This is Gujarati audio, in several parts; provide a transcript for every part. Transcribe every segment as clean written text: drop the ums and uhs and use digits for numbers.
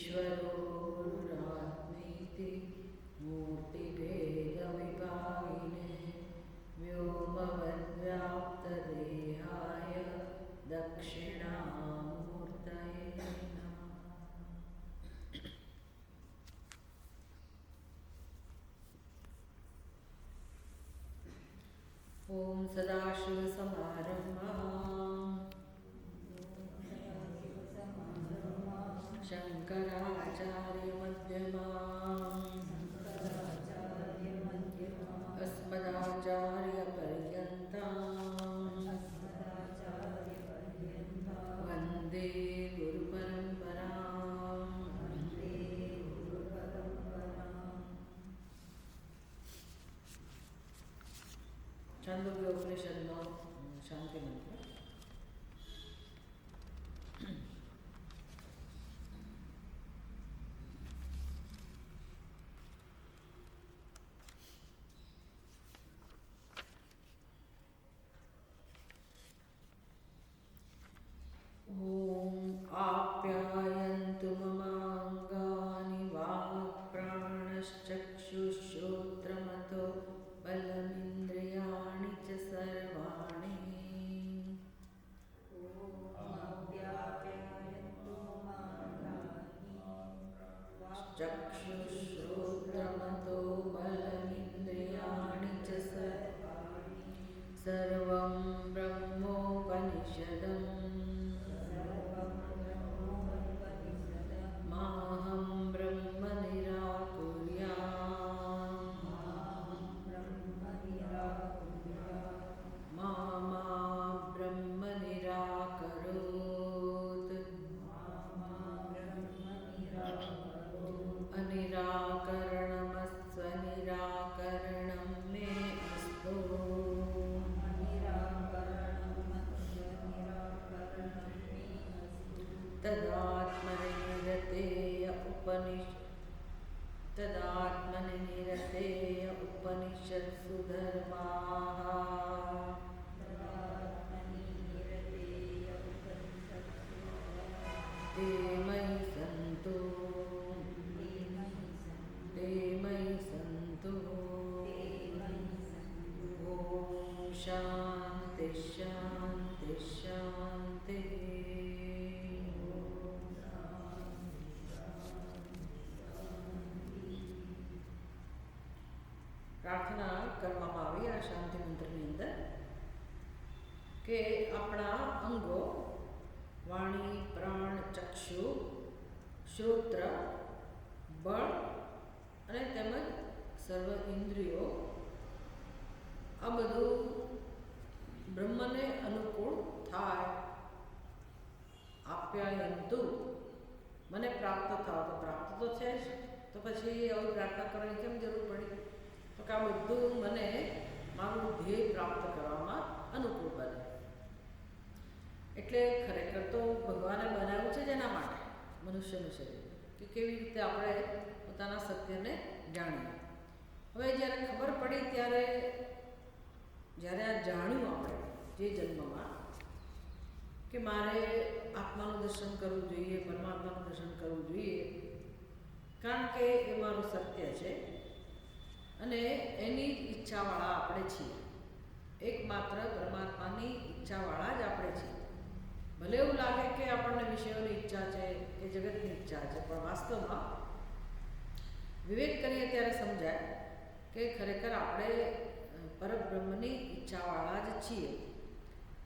ईश्वरो गुरुरात्मेति मूर्तिभेदविभागिने व्योमवद्व्याप्तदेहाय दक्षिणामूर्तये नमः। ॐ सदाशिवसमारम्भाम् शङ्कराचार्यमध्यमाम् अस्मदाचार्यपर्यन्ताम् वन्दे गुरुपरम्पराम्। छान्दोग्योपनिषदनो शांति मंत्र। ॐ आप्यायन्तु ममाङ्गानि वाक्प्राणश्चक्षुश्रोत्रमतो बलमिन्द्रियाणि च सर्वाणि। चक्षुश्रोत्रमतो बलमिन्द्रियाणि च सर्वं ब्रह्मोपनिषदम् माहं ब्रह्म निराकुर्यात् मा ब्रह्म निराकरोत् अनिराकरणमस्वनिराकरणं मे अस्तु। तदात्मनिरतेय उपनिषत्सु धर्माः ते मयि सन्तु ॐ शान्ति शान्ति शान्तिः। प्रार्थना કરવામાં આવી આ શાંતિ મંત્રની અંદર કે આપણા અંગો વાણી, પ્રાણ, ચક્ષુ, શ્રોત્ર, બળ અને તેમજ સર્વ ઇન્દ્રિયો આ બધું બ્રહ્મને અનુકૂળ થાય. આપ્યાયંતુ મને પ્રાપ્ત થાવ, તો પ્રાપ્ત તો છે જ, તો પછી આવું પ્રાર્થના કરવાની કેમ જરૂર પડી? તો કે આ બધું મને મારું ધ્યેય પ્રાપ્ત કરવામાં અનુકૂળ બને. એટલે ખરેખર તો ભગવાને બનાવ્યું છે જેના માટે મનુષ્યનું શરીર, કે કેવી રીતે આપણે પોતાના સત્યને જાણીએ. હવે જ્યારે ખબર પડી ત્યારે જ્યારે આ જાણ્યું આપણે જે જન્મમાં કે મારે આત્માનું દર્શન કરવું જોઈએ, પરમાત્માનું દર્શન કરવું જોઈએ, કારણ કે એ મારું સત્ય છે અને એની ઈચ્છાવાળા આપણે છીએ. એકમાત્ર પરમાત્માની ઈચ્છાવાળા જ આપણે છીએ. ભલે એવું લાગે કે આપણને વિષયોની ઈચ્છા છે કે જગતની ઈચ્છા છે, પણ વાસ્તવમાં વિવેક કરીએ ત્યારે સમજાય કે ખરેખર આપણે પરબ્રહ્મની ઈચ્છાવાળા જ છીએ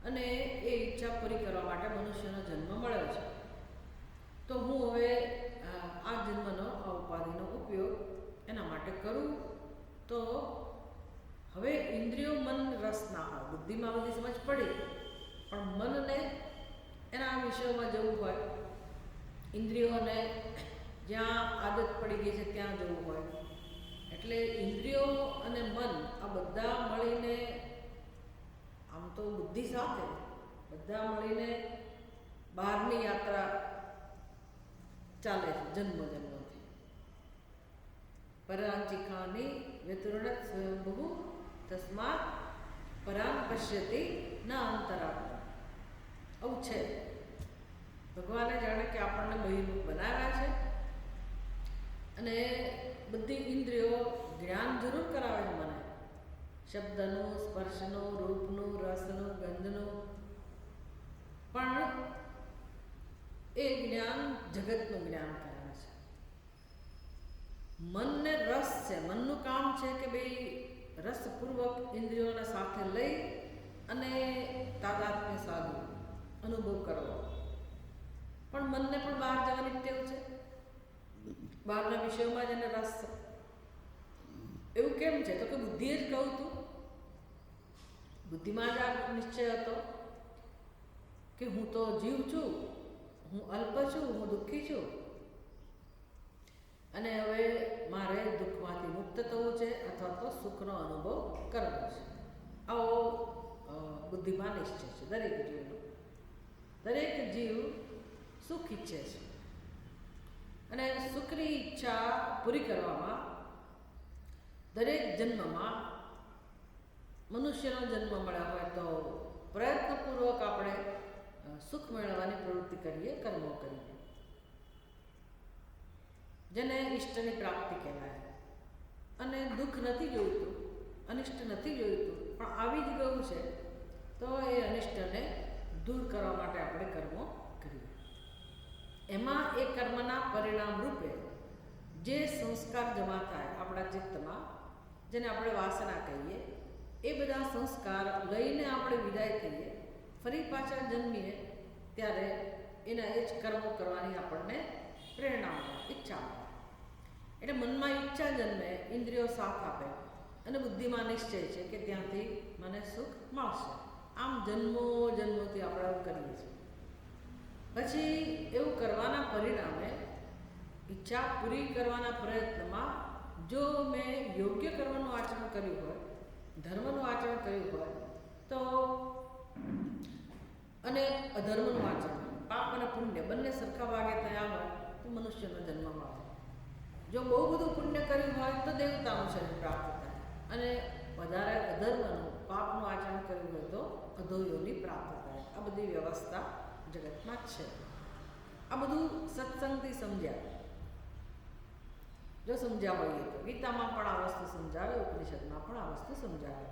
અને એ ઈચ્છા પૂરી કરવા માટે મનુષ્યનો જન્મ મળ્યો છે. તો હું હવે આ જન્મનો આ ઉપાધિનો ઉપયોગ એના માટે કરું. તો હવે ઇન્દ્રિયો મન રસ ના હોય, બુદ્ધિમાં બધી સમજ પડી, પણ મનને એના વિષયોમાં જવું હોય, ઇન્દ્રિયોને જ્યાં આદત પડી ગઈ છે ત્યાં જવું હોય. એટલે ઇન્દ્રિયો અને મન આ બધા મળીને, આમ તો બુદ્ધિ સાથે બધા મળીને બહારની યાત્રા ચાલે છે જન્મથી. પરાંચિખાની વ્યતુર્ણત સ્વયંભુ તસ્માત પરાં પશ્યતિ ન અંતરાત્મા. આવું છે. ભગવાને જાણે કે આપણને બહિર્મુખ બનાવ્યા છે અને બધી ઇન્દ્રિયો જ્ઞાન જરૂર કરાવે છે મને, શબ્દનું, સ્પર્શનું, રૂપનું, રસનું, ગંધનું, પણ એ જ્ઞાન જગતનું જ્ઞાન કરાવે છે. મનને રસ છે, મનનું કામ છે કે ભાઈ રસપૂર્વક ઇન્દ્રિયોને સાથે લઈ અને તાદાત્મ્ય સાધવું, અનુભવ કરવો. પણ મનને પણ બહાર જવાની ટેવ છે, બહારના વિષયોમાં જ એને રસ છે. એવું કેમ છે? તો કે બુદ્ધિએ જ કહું તું, બુદ્ધિમાં જ આ નિશ્ચય હતો કે હું તો જીવ છું, હું અલ્પ છું, હું દુઃખી છું, અને હવે મારે દુઃખમાંથી મુક્ત થવું છે અથવા તો સુખનો અનુભવ કરવો છે. આવો બુદ્ધિમાં નિશ્ચય છે દરેક જીવનો. દરેક જીવ સુખ ઈચ્છે છે, અને સુખની ઈચ્છા પૂરી કરવામાં દરેક જન્મમાં, મનુષ્યનો જન્મ મળ્યા હોય તો પ્રયત્નપૂર્વક આપણે સુખ મેળવવાની પ્રવૃત્તિ કરીએ, કર્મો કરીએ, જેને ઈષ્ટની પ્રાપ્તિ કહેવાય. અને દુઃખ નથી જોઈતું, અનિષ્ટ નથી જોઈતું, પણ આવી જ ગયું છે તો એ અનિષ્ટને દૂર કરવા માટે આપણે કર્મો કરીએ. એમાં એ કર્મના પરિણામ રૂપે જે સંસ્કાર જમા થાય આપણા ચિત્તમાં, જેને આપણે વાસના કહીએ, એ બધા સંસ્કાર લઈને આપણે વિદાય થઈએ, ફરી પાછા જન્મીએ ત્યારે એના એ જ કર્મો કરવાની આપણને પ્રેરણા મળે, ઈચ્છા મળે. એટલે મનમાં ઈચ્છા જન્મે, ઇન્દ્રિયો સાથ આપે, અને બુદ્ધિમાં નિશ્ચય છે કે ત્યાંથી મને સુખ મળશે. આમ જન્મો જન્મોથી આપણે એવું કરીએ છીએ. પછી એવું કરવાના પરિણામે, ઈચ્છા પૂરી કરવાના પ્રયત્નમાં જો મેં યોગ્ય કર્મનું આચરણ કર્યું હોય, ધર્મનું આચરણ કર્યું હોય તો, અને અધર્મનું આચરણ, પાપ અને પુણ્ય બંને સરખા ભાગે થયા હોય તો મનુષ્યનો જન્મ મળે. જો બહુ બધું પુણ્ય કર્યું હોય તો દેવતાનું શરીર પ્રાપ્ત થાય, અને વધારે અધર્મનું, પાપનું આચરણ કર્યું હોય તો અધોયોની પ્રાપ્ત થાય. આ બધી વ્યવસ્થા જગતમાં જ છે. આ બધું સત્સંગથી સમજ્યા, જો સમજ્યા હોઈએ તો. ગીતામાં પણ આ વસ્તુ સમજાવે, ઉપનિષદમાં પણ આ વસ્તુ સમજાવે.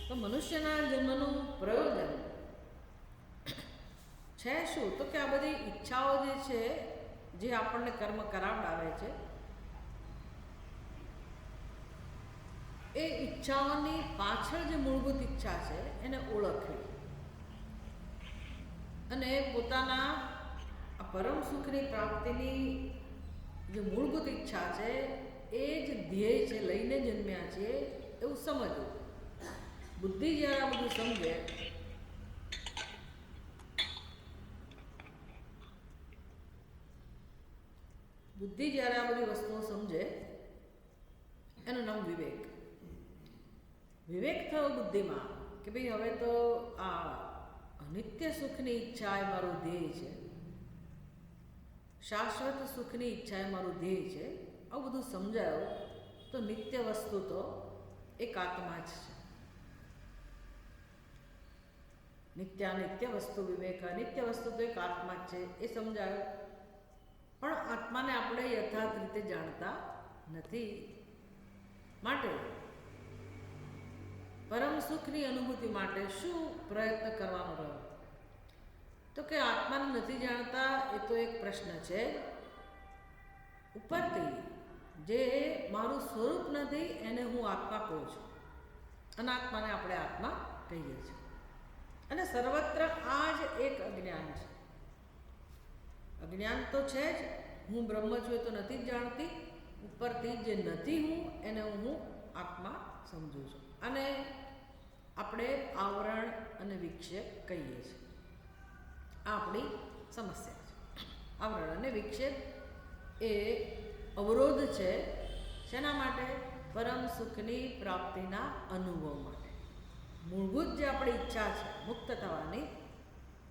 તો મનુષ્યના જન્મનું પ્રયોજન છે શું? તો કે આ બધી ઈચ્છાઓ જે છે, જે આપણને કર્મ કરાવડાવે છે, એ ઈચ્છાઓની પાછળ જે મૂળભૂત ઈચ્છા છે એને ઓળખવી, અને પોતાના પરમ સુખની પ્રાપ્તિની જે મૂળભૂત ઈચ્છા છે એ જ ધ્યેય છે, લઈને જન્મ્યા છે એવું સમજવું. બુદ્ધિ જ્યારે આ બધું સમજે, બુદ્ધિ જ્યારે આ બધી વસ્તુઓ સમજે, એનું નામ વિવેક. વિવેક થયો બુદ્ધિમાં કે ભાઈ હવે તો આ અનિત્ય સુખની ઈચ્છા એ મારું ધ્યેય છે, શાશ્વત સુખની ઈચ્છા એ મારું ધ્યેય છે. આવું બધું સમજાયું તો નિત્ય વસ્તુ તો એક આત્મા જ છે. નિત્યાનિત્ય વસ્તુ વિવેક, નિત્ય વસ્તુ તો એક આત્મા જ છે એ સમજાયું. પણ આત્માને આપણે યથાર્થ રીતે જાણતા નથી. માટે પરમ સુખની અનુભૂતિ માટે શું પ્રયત્ન કરવાનો રહ્યો? તો કે આત્માને નથી જાણતા એ તો એક પ્રશ્ન છે. ઉપરથી જે મારું સ્વરૂપ નથી એને હું આત્મા કહું છું, અનાત્માને આપણે આત્મા કહીએ છીએ. અને સર્વત્ર આ જ એક અજ્ઞાન છે. અજ્ઞાન તો છે જ, હું બ્રહ્મ છું એ તો નથી જ જાણતી. ઉપરથી જે નથી હું એને હું આત્મા સમજું છું. અને આપણે આવરણ અને વિક્ષેપ કહીએ છીએ. આ આપણી સમસ્યા છે. આવરણ અને વિક્ષેપ એ અવરોધ છે. શેના માટે? પરમ સુખની પ્રાપ્તિના અનુભવ માટે. મૂળભૂત જે આપણી ઈચ્છા છે મુક્ત થવાની,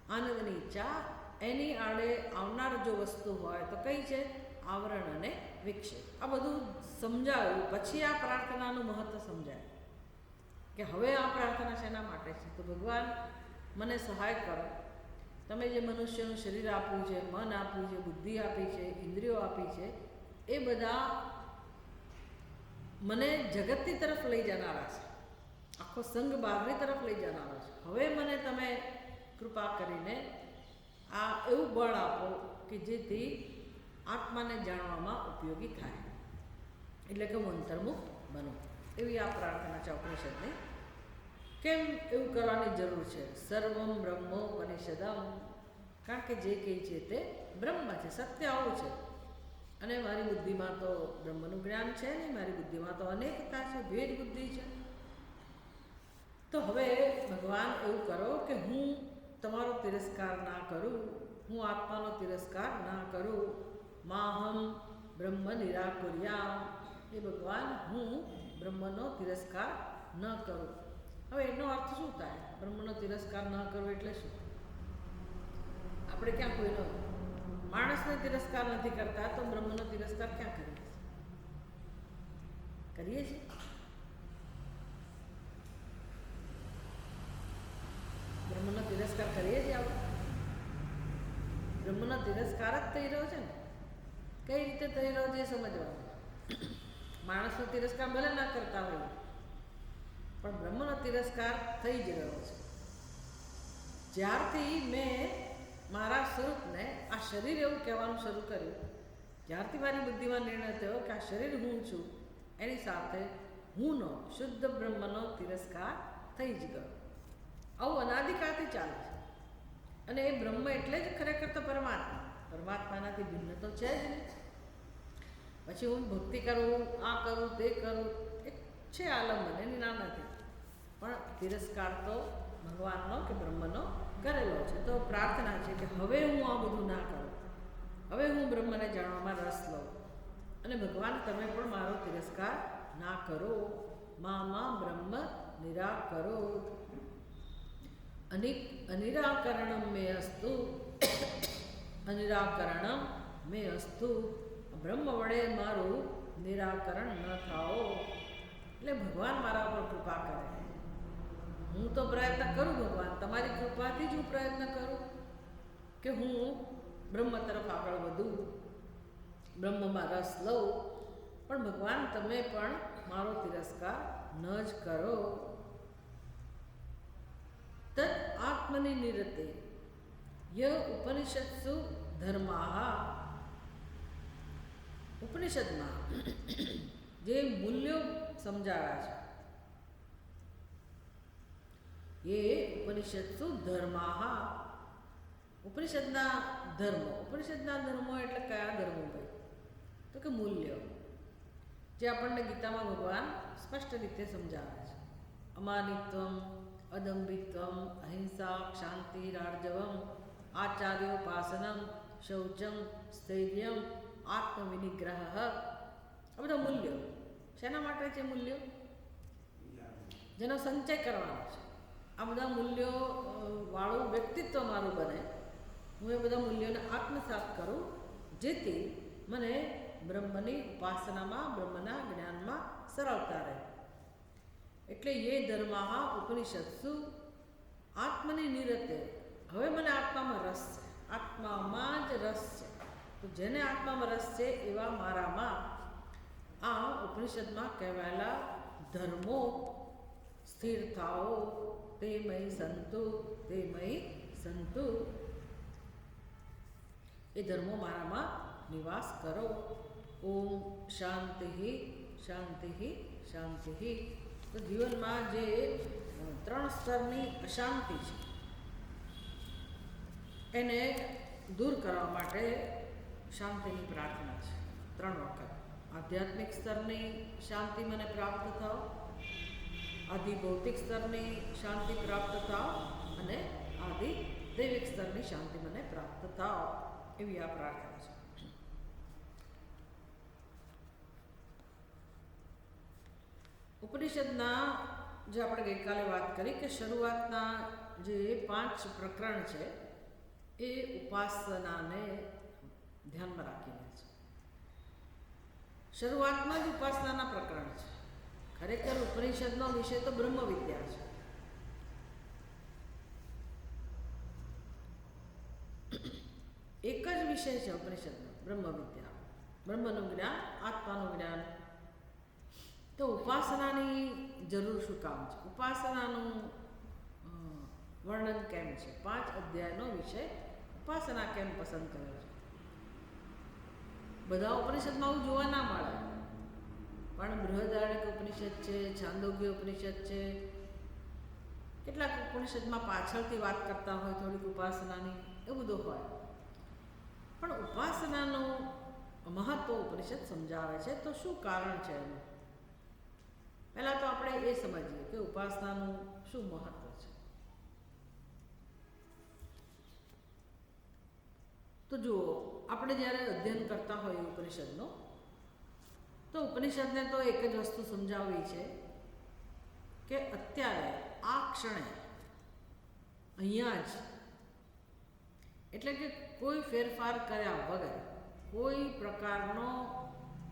આનંદની ઈચ્છા, એની આડે આવનાર જો વસ્તુ હોય તો કઈ છે? આવરણ અને વિક્ષેપ. આ બધું સમજાવ્યું પછી આ પ્રાર્થનાનું મહત્ત્વ સમજાય કે હવે આ પ્રાર્થના શેના માટે છે? તો ભગવાન મને સહાય કરો, તમે જે મનુષ્યનું શરીર આપ્યું છે, મન આપ્યું છે, બુદ્ધિ આપી છે, ઇન્દ્રિયો આપી છે, એ બધા મને જગતની તરફ લઈ જનારા છે, આખો સંઘ બહારની તરફ લઈ જનારા છે. હવે મને તમે કૃપા કરીને આ એવું બળ આપો કે જેથી આત્માને જાણવામાં ઉપયોગી થાય, એટલે કે હું અંતર્મુખ બનું. એવી આ પ્રાર્થના છે ઉપનિષદની. કેમ એવું કરવાની જરૂર છે? સર્વમ બ્રહ્મોપનિષદમ, કારણ કે જે કહે છે તે બ્રહ્મ છે, સત્ય આવું છે. અને મારી બુદ્ધિમાં તો બ્રહ્મનું જ્ઞાન છે નહીં, મારી બુદ્ધિમાં તો અનેકતા છે, ભેદ બુદ્ધિ છે. તો હવે ભગવાન એવું કરો કે હું તમારો તિરસ્કાર ના કરું, હું આત્માનો તિરસ્કાર ના કરું. માહમ બ્રહ્મ નિરાકુર્યા, એ ભગવાન હું બ્રહ્મનો તિરસ્કાર ન કરું. હવે એનો અર્થ શું થાય? બ્રહ્મનો તિરસ્કાર ન કરવો એટલે શું? આપણે ક્યાં કોઈનો માણસને તિરસ્કાર નથી કરતા, તો બ્રહ્મનો તિરસ્કાર ક્યાં કરીએ છીએ? બ્રહ્મનો તિરસ્કાર કરીએ છીએ આપણે? બ્રહ્મનો તિરસ્કાર જ થઈ રહ્યો છે ને. કઈ રીતે થઈ રહ્યો છે એ સમજવાનું. માણસનો તિરસ્કાર ભલે ના કરતા હોય, પણ બ્રહ્મનો તિરસ્કાર થઈ જ રહ્યો છે. જ્યારથી મેં મારા સ્વરૂપને આ શરીર એવું કહેવાનું શરૂ કર્યું, જ્યારથી મારી બુદ્ધિમાં નિર્ણય થયો કે આ શરીર હું છું, એની સાથે હુંનો શુદ્ધ બ્રહ્મનો તિરસ્કાર થઈ જ ગયો. આવું અનાદિકાળથી ચાલે છે. અને એ બ્રહ્મ એટલે જ ખરેખર તો પરમાત્મા. પરમાત્માનાથી ભિન્ન તો છે જ નહીં. પછી હું ભક્તિ કરું, આ કરું, તે કરું, એક છે આલંબન, એની નામ નથી, પણ તિરસ્કાર તો ભગવાનનો કે બ્રહ્મનો કરેલો છે. તો પ્રાર્થના છે કે હવે હું આ બધું ના કરું, હવે હું બ્રહ્મને જાણવામાં રસ લઉં. અને ભગવાન તમે પણ મારો તિરસ્કાર ના કરો. મા બ્રહ્મ નિરાકરો અનિરાકરણમ મે અસ્તુ, અનિરાકરણમ મે અસ્તુ. બ્રહ્મ વડે મારું નિરાકરણ ન થાઓ. એટલે ભગવાન મારા પર કૃપા કરે. હું તો પ્રયત્ન કરું ભગવાન, તમારી કૃપાથી જ હું પ્રયત્ન કરું કે હું બ્રહ્મ તરફ આગળ વધું, બ્રહ્મમાં રસ લઉં. પણ ભગવાન તમે પણ મારો તિરસ્કાર ન જ કરો. તદ આત્મનિ નિરતે ય ઉપનિષત્સુ ધર્માઃ, ઉપનિષદમાં જે મૂલ્યો સમજાવ્યા છે એ ઉપનિષત્સુ ધર્માઃ, ઉપનિષદના ધર્મો. ઉપનિષદના ધર્મો એટલે કયા ધર્મો ભાઈ? તો કે મૂલ્યો, જે આપણને ગીતામાં ભગવાન સ્પષ્ટ રીતે સમજાવે છે. અમાનિત્વમ, અદંભિત્વમ, અહિંસા, ક્ષાંતિ, રાર્જવમ, આચાર્યોપાસનમ, શૌચમ, સ્થૈર્યમ, આત્મવિનિગ્રહ. આ બધા મૂલ્યો શેના માટે છે? મૂલ્યો જેનો સંચય કરવાનો છે. આ બધા મૂલ્યો વાળું વ્યક્તિત્વ મારું બને. હું એ બધા મૂલ્યોને આત્મસાત કરું, જેથી મને બ્રહ્મની ઉપાસનામાં, બ્રહ્મના જ્ઞાનમાં સરળતા રહે. એટલે એ ધર્મા ઉપનિષત્સુ આત્મની નિરતે. હવે મને આત્મામાં રસ છે, આત્મામાં જ રસ છે. તો જેને આત્મામાં રસ છે એવા મારામાં આ ઉપનિષદમાં કહેવાયેલા ધર્મો સ્થિર થાઓ, તે મય સંતુ, તે મય સંતુ. એ ધર્મો મારામાં નિવાસ કરો. ઓમ શાંતિ શાંતિ શાંતિ. તો જીવનમાં જે 3 સ્તરની અશાંતિ છે એને દૂર કરવા માટે શાંતિની પ્રાર્થના છે 3 વખત. આધ્યાત્મિક સ્તરની શાંતિ મને પ્રાપ્ત થાવ, આદિ ભૌતિક સ્તરની શાંતિ પ્રાપ્ત થાવ, અને આદિ દૈવિક સ્તરની શાંતિ મને પ્રાપ્ત થાવ. એવી આ પ્રાર્થના છે. ઉપનિષદના જે આપણે ગઈકાલે વાત કરી કે શરૂઆતના જે 5 પ્રકરણ છે એ ઉપાસનાને ધ્યાનમાં રાખીને છે. શરૂઆતમાં જ ઉપાસનાના પ્રકરણ છે. ખરેખર ઉપનિષદનો વિષય તો બ્રહ્મ વિદ્યા છે. એક જ વિષય છે ઉપનિષદનો, બ્રહ્મ વિદ્યા. બ્રહ્મનું જ્ઞાન, આત્માનું જ્ઞાન. તો ઉપાસનાની જરૂર શું કામ છે? ઉપાસનાનું વર્ણન કેમ છે? 5 અધ્યાયનો વિષય ઉપાસના કેમ પસંદ કર્યો છે? બધા ઉપનિષદમાં આવું જોવા ના મળે, પણ બૃહદારણ્યક ઉપનિષદ છે, છાંદોગ્ય ઉપનિષદ છે, કેટલાક ઉપનિષદમાં પાછળથી વાત કરતા હોય થોડીક ઉપાસનાની, એવું બધું હોય. પણ ઉપાસનાનું મહત્વ ઉપનિષદ સમજાવે છે. તો શું કારણ છે એનું? પહેલાં તો આપણે એ સમજીએ કે ઉપાસનાનું શું મહત્વ છે. તો જુઓ, આપણે જ્યારે અધ્યયન કરતા હોઈએ ઉપનિષદનો, તો ઉપનિષદને તો એક જ વસ્તુ સમજાવવી છે કે અત્યારે આ ક્ષણે અહીંયા જ, એટલે કે કોઈ ફેરફાર કર્યા વગર, કોઈ પ્રકારનો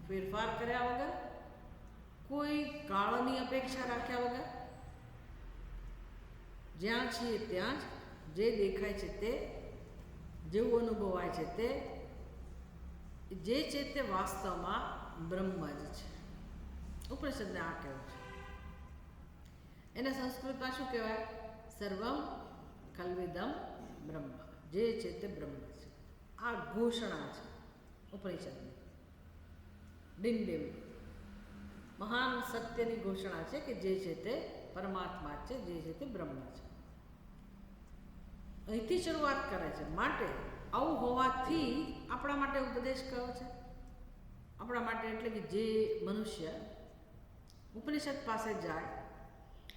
ફેરફાર કર્યા વગર, કોઈ કાળની અપેક્ષા રાખ્યા વગર, જ્યાં છીએ ત્યાં જ, જે દેખાય છે તે, જેવું અનુભવાય છે તે, જે છે તે વાસ્તવમાં બ્રહ્મ જ છે. ઉપનિષદને આ કહેવું છે. એને સંસ્કૃતમાં શું કહેવાય? સર્વમ કલ્વિદમ બ્રહ્મ. જે છે તે બ્રહ્મ છે. આ ઘોષણા છે ઉપનિષદની. ડિંડિમ મહાન સત્યની ઘોષણા છે કે જે છે તે પરમાત્મા છે, જે છે તે બ્રહ્મ છે. અહીંથી શરૂઆત કરે છે. માટે આવું હોવાથી આપણા માટે ઉપદેશ કયો છે? આપણા માટે એટલે કે જે મનુષ્ય ઉપનિષદ પાસે જાય,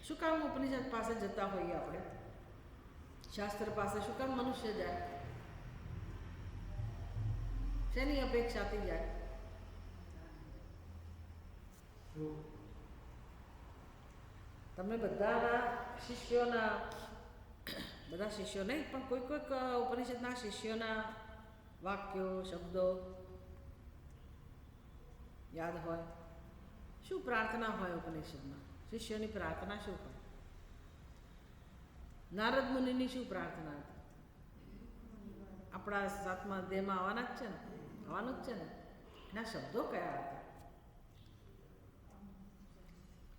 શું કામ ઉપનિષદ પાસે જતા હોઈએ આપણે? શાસ્ત્ર પાસે શું કામ મનુષ્ય જાય? શેની અપેક્ષાથી જાય? તમે બધાના શિષ્યોના, બધા શિષ્યો નહીં પણ કોઈક ઉપનિષદના શિષ્યોના વાક્યો, શબ્દો યાદ હોય. શું પ્રાર્થના હોય ઉપનિષદમાં? શિષ્યોની પ્રાર્થના શું હોય? નારદ મુનિની શું પ્રાર્થના હતી? આપણા 7મા અધ્યાયમાં આવવાના જ છે ને, આવવાનું જ છે ને. એના શબ્દો કયા હતા?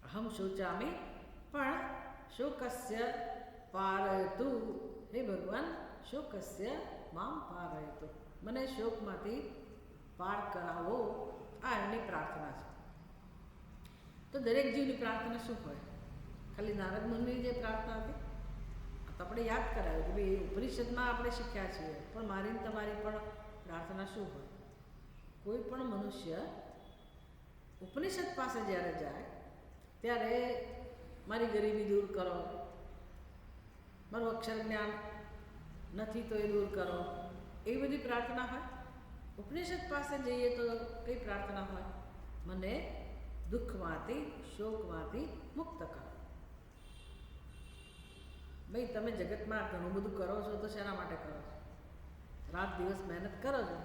અહમ શોચામી પણ શોકસ્ય પારયતુ. હે ભગવાન, શોકસ્ય મામ પારયતુ. મને શોકમાંથી પાર કરાવો. આ એની પ્રાર્થના છે. તો દરેક જીવની પ્રાર્થના શું હોય? ખાલી નારદ મુનિની જે પ્રાર્થના હતી તો આપણે યાદ કરાવ્યું કે ભાઈ ઉપનિષદમાં આપણે શીખ્યા છીએ, પણ મારી તમારી પણ પ્રાર્થના શું હોય? કોઈ પણ મનુષ્ય ઉપનિષદ પાસે જ્યારે જાય ત્યારે મારી ગરીબી દૂર કરો, મારું અક્ષર જ્ઞાન નથી તો એ દૂર કરો, એવી બધી પ્રાર્થના હોય. ઉપનિષદ પાસે જઈએ તો કઈ પ્રાર્થના હોય? મને દુઃખમાંથી, શોકમાંથી મુક્ત કરો. ભાઈ તમે જગતમાં ઘણું બધું કરો છો તો શેના માટે કરો છો? રાત દિવસ મહેનત કરો છો,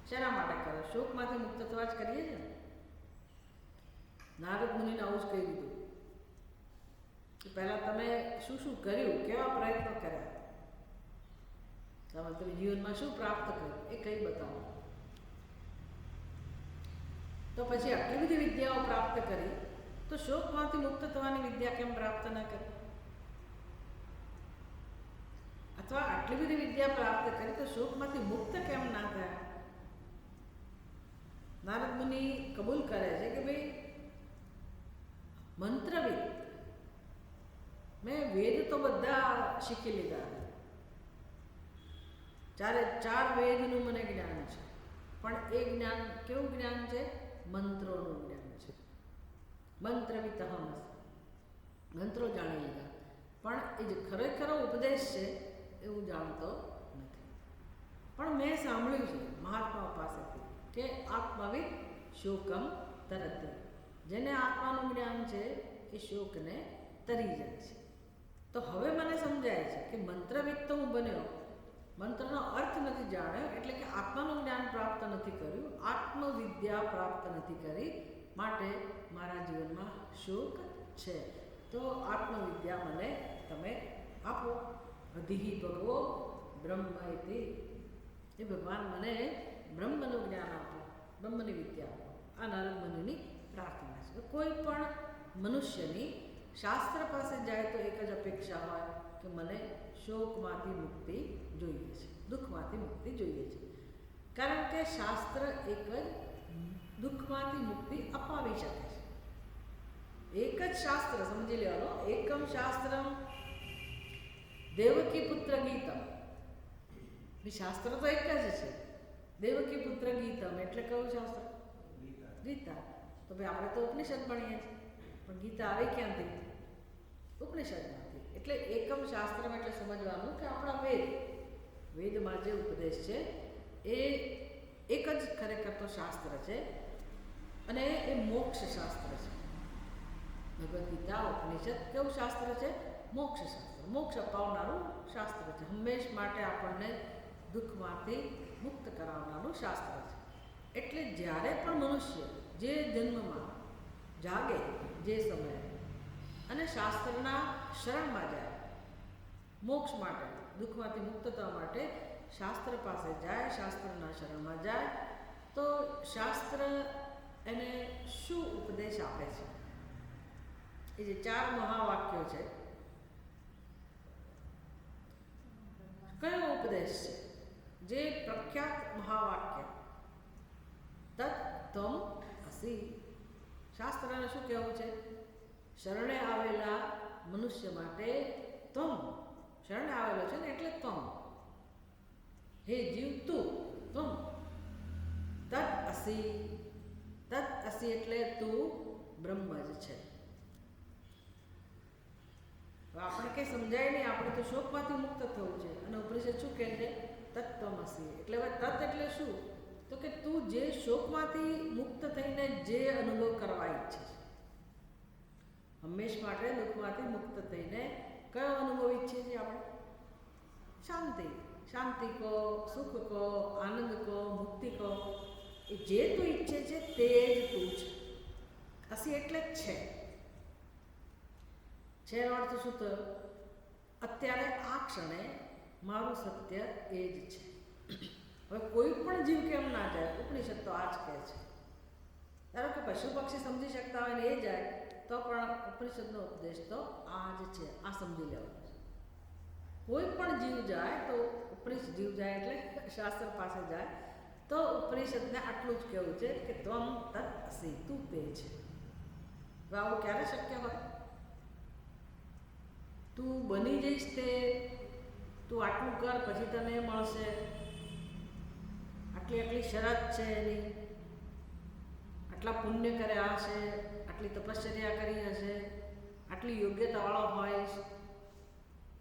શેના માટે કરો? શોકમાંથી મુક્ત થવા જ કરીએ છીએ ને. નારદ મુનિને આવું જ કહી દીધું કે પહેલાં તમે શું શું કર્યું, કેવા પ્રયત્નો કર્યા, તમે જીવનમાં શું પ્રાપ્ત કર્યું એ કંઈ બતાવો. તો પછી આટલી બધી વિદ્યાઓ પ્રાપ્ત કરી તો શોકમાંથી મુક્ત થવાની વિદ્યા કેમ પ્રાપ્ત ન કરી? અથવા આટલી બધી વિદ્યા પ્રાપ્ત કરી તો શોકમાંથી મુક્ત કેમ ના થયા? નારદ મુનિ કબૂલ કરે છે કે ભાઈ મંત્રવિદ, મેં વેદ તો બધા શીખી લીધા, 4 વેદનું મને જ્ઞાન છે, પણ એ જ્ઞાન કેવું જ્ઞાન છે? મંત્રોનું જ્ઞાન છે. મંત્રવિદ અહમ, મંત્રો જાણી લીધા, પણ એ જે ખરેખરો ઉપદેશ છે એ હું જાણતો નથી. પણ મેં સાંભળ્યું છે મહાત્માઓ પાસેથી કે આત્મવિદ શોકમ તરત, જેને આત્માનું જ્ઞાન છે એ શોકને તરી જાય છે. તો હવે મને સમજાય છે કે મંત્રવિદ તો હું બન્યો, મંત્રનો અર્થ નથી જાણ્યો, એટલે કે આત્માનું જ્ઞાન પ્રાપ્ત નથી કર્યું, આત્મવિદ્યા પ્રાપ્ત નથી કરી, માટે મારા જીવનમાં શોક છે. તો આત્મવિદ્યા મને તમે આપો. અધિ ભગવો બ્રહ્મ ઇતિ, એ ભગવાન મને બ્રહ્મનું જ્ઞાન આપો. બ્રહ્મની વિદ્યા આપો. આ નારદ મુનિની પ્રાર્થના છે. કોઈ પણ મનુષ્યની શાસ્ત્ર પાસે જાય તો એક જ અપેક્ષા હોય કે મને શોકમાંથી મુક્તિ જોઈએ છે, દુઃખમાંથી મુક્તિ જોઈએ છે. કારણ કે શાસ્ત્ર એક જ દુઃખમાંથી મુક્તિ અપાવી શકે છે. એક જ શાસ્ત્ર સમજી લેવાનો, એકમ શાસ્ત્રમ દેવકી પુત્ર ગીતમ. શાસ્ત્ર તો એક જ છે. દેવકી પુત્ર ગીતમ એટલે કયું શાસ્ત્ર? ગીતા. તો ભાઈ આપણે તો ઉપનિષદ ભણીએ છીએ, પણ ગીતા આવે ક્યાંથી? ઉપનિષદમાંથી. એટલે એકમ શાસ્ત્રમ એટલે સમજવાનું કે આપણા વેદમાં જે ઉપદેશ છે એ એક જ ખરેખર તો શાસ્ત્ર છે, અને એ મોક્ષ શાસ્ત્ર છે. ભગવદ્ ગીતા ઉપનિષદ કેવું શાસ્ત્ર છે? મોક્ષ શાસ્ત્ર, મોક્ષ અપાવનારું શાસ્ત્ર છે. હંમેશ માટે આપણને દુઃખમાંથી મુક્ત કરાવનારું શાસ્ત્ર છે. એટલે જ્યારે પણ મનુષ્ય જે જન્મમાં જાગે, જે સમયે, અને શાસ્ત્રના શરણમાં જાય, મોક્ષ માટે, દુઃખમાંથી મુક્ત થવા માટે શાસ્ત્ર પાસે જાય, શાસ્ત્રના શરણમાં જાય, તો શાસ્ત્ર એને શું ઉપદેશ આપે છે? એ જે 4 મહાવાક્યો છે, કયો ઉપદેશ છે? જે પ્રખ્યાત મહાવાક્ય તત્ ત્વમ અસી. શાસ્ત્રને શું કહેવું છે? શરણે આવેલા મનુષ્ય માટે ત્વમ, શરણે આવેલો છે ને એટલે ત્વમ, હે જીવ તું, ત્વમ તત્ અસી. તત્ અસી એટલે તું બ્રહ્મ જ છે. આપણે કંઈ સમજાય નહીં, આપણે તો શોકમાંથી મુક્ત થવું છે, અને ઉપનિષદ શું કહે છે? તત્વમસી. એટલે હવે તત્ એટલે શું? તો કે તું જે શોકમાંથી મુક્ત થઈને જે અનુભવ કરવા ઈચ્છે છે, હંમેશ માટે દુઃખમાંથી મુક્ત થઈને કયો અનુભવ ઈચ્છીએ છીએ આપણે? શાંતિ. શાંતિ કહો, સુખ કહો, આનંદ કહો, મુક્તિ કહો, એ જે તું ઈચ્છે છે તે જ તું છે. અસી એટલે જ છે. એનો અર્થ શું થયો? અત્યારે આ ક્ષણે મારું સત્ય એ જ છે. હવે કોઈ પણ જીવ કેમ ના જાય? ઉપનિષદ તો આ જ કહે છે. ધારો કે પશુ પક્ષી સમજી શકતા હોય ને એ જાય તો પણ ઉપનિષદનો ઉપદેશ તો આ જ છે. આ સમજી લેવાનું છે. કોઈ પણ જીવ જાય તો ઉપનિષદ, જીવ જાય એટલે શાસ્ત્ર પાસે જાય તો ઉપનિષદને આટલું જ કહેવું છે કે ત્વમ તત્ અસી, તું તે છે. હવે આવું ક્યારે શક્ય હોય? તું બની જઈશ તે, તું આટલું કર પછી તને મળશે, આટલી આટલી શરત છે એની, આટલા પુણ્ય કર્યા હશે, આટલી તપશ્ચર્યા કરી હશે, આટલી યોગ્યતાવાળો હોઈશ,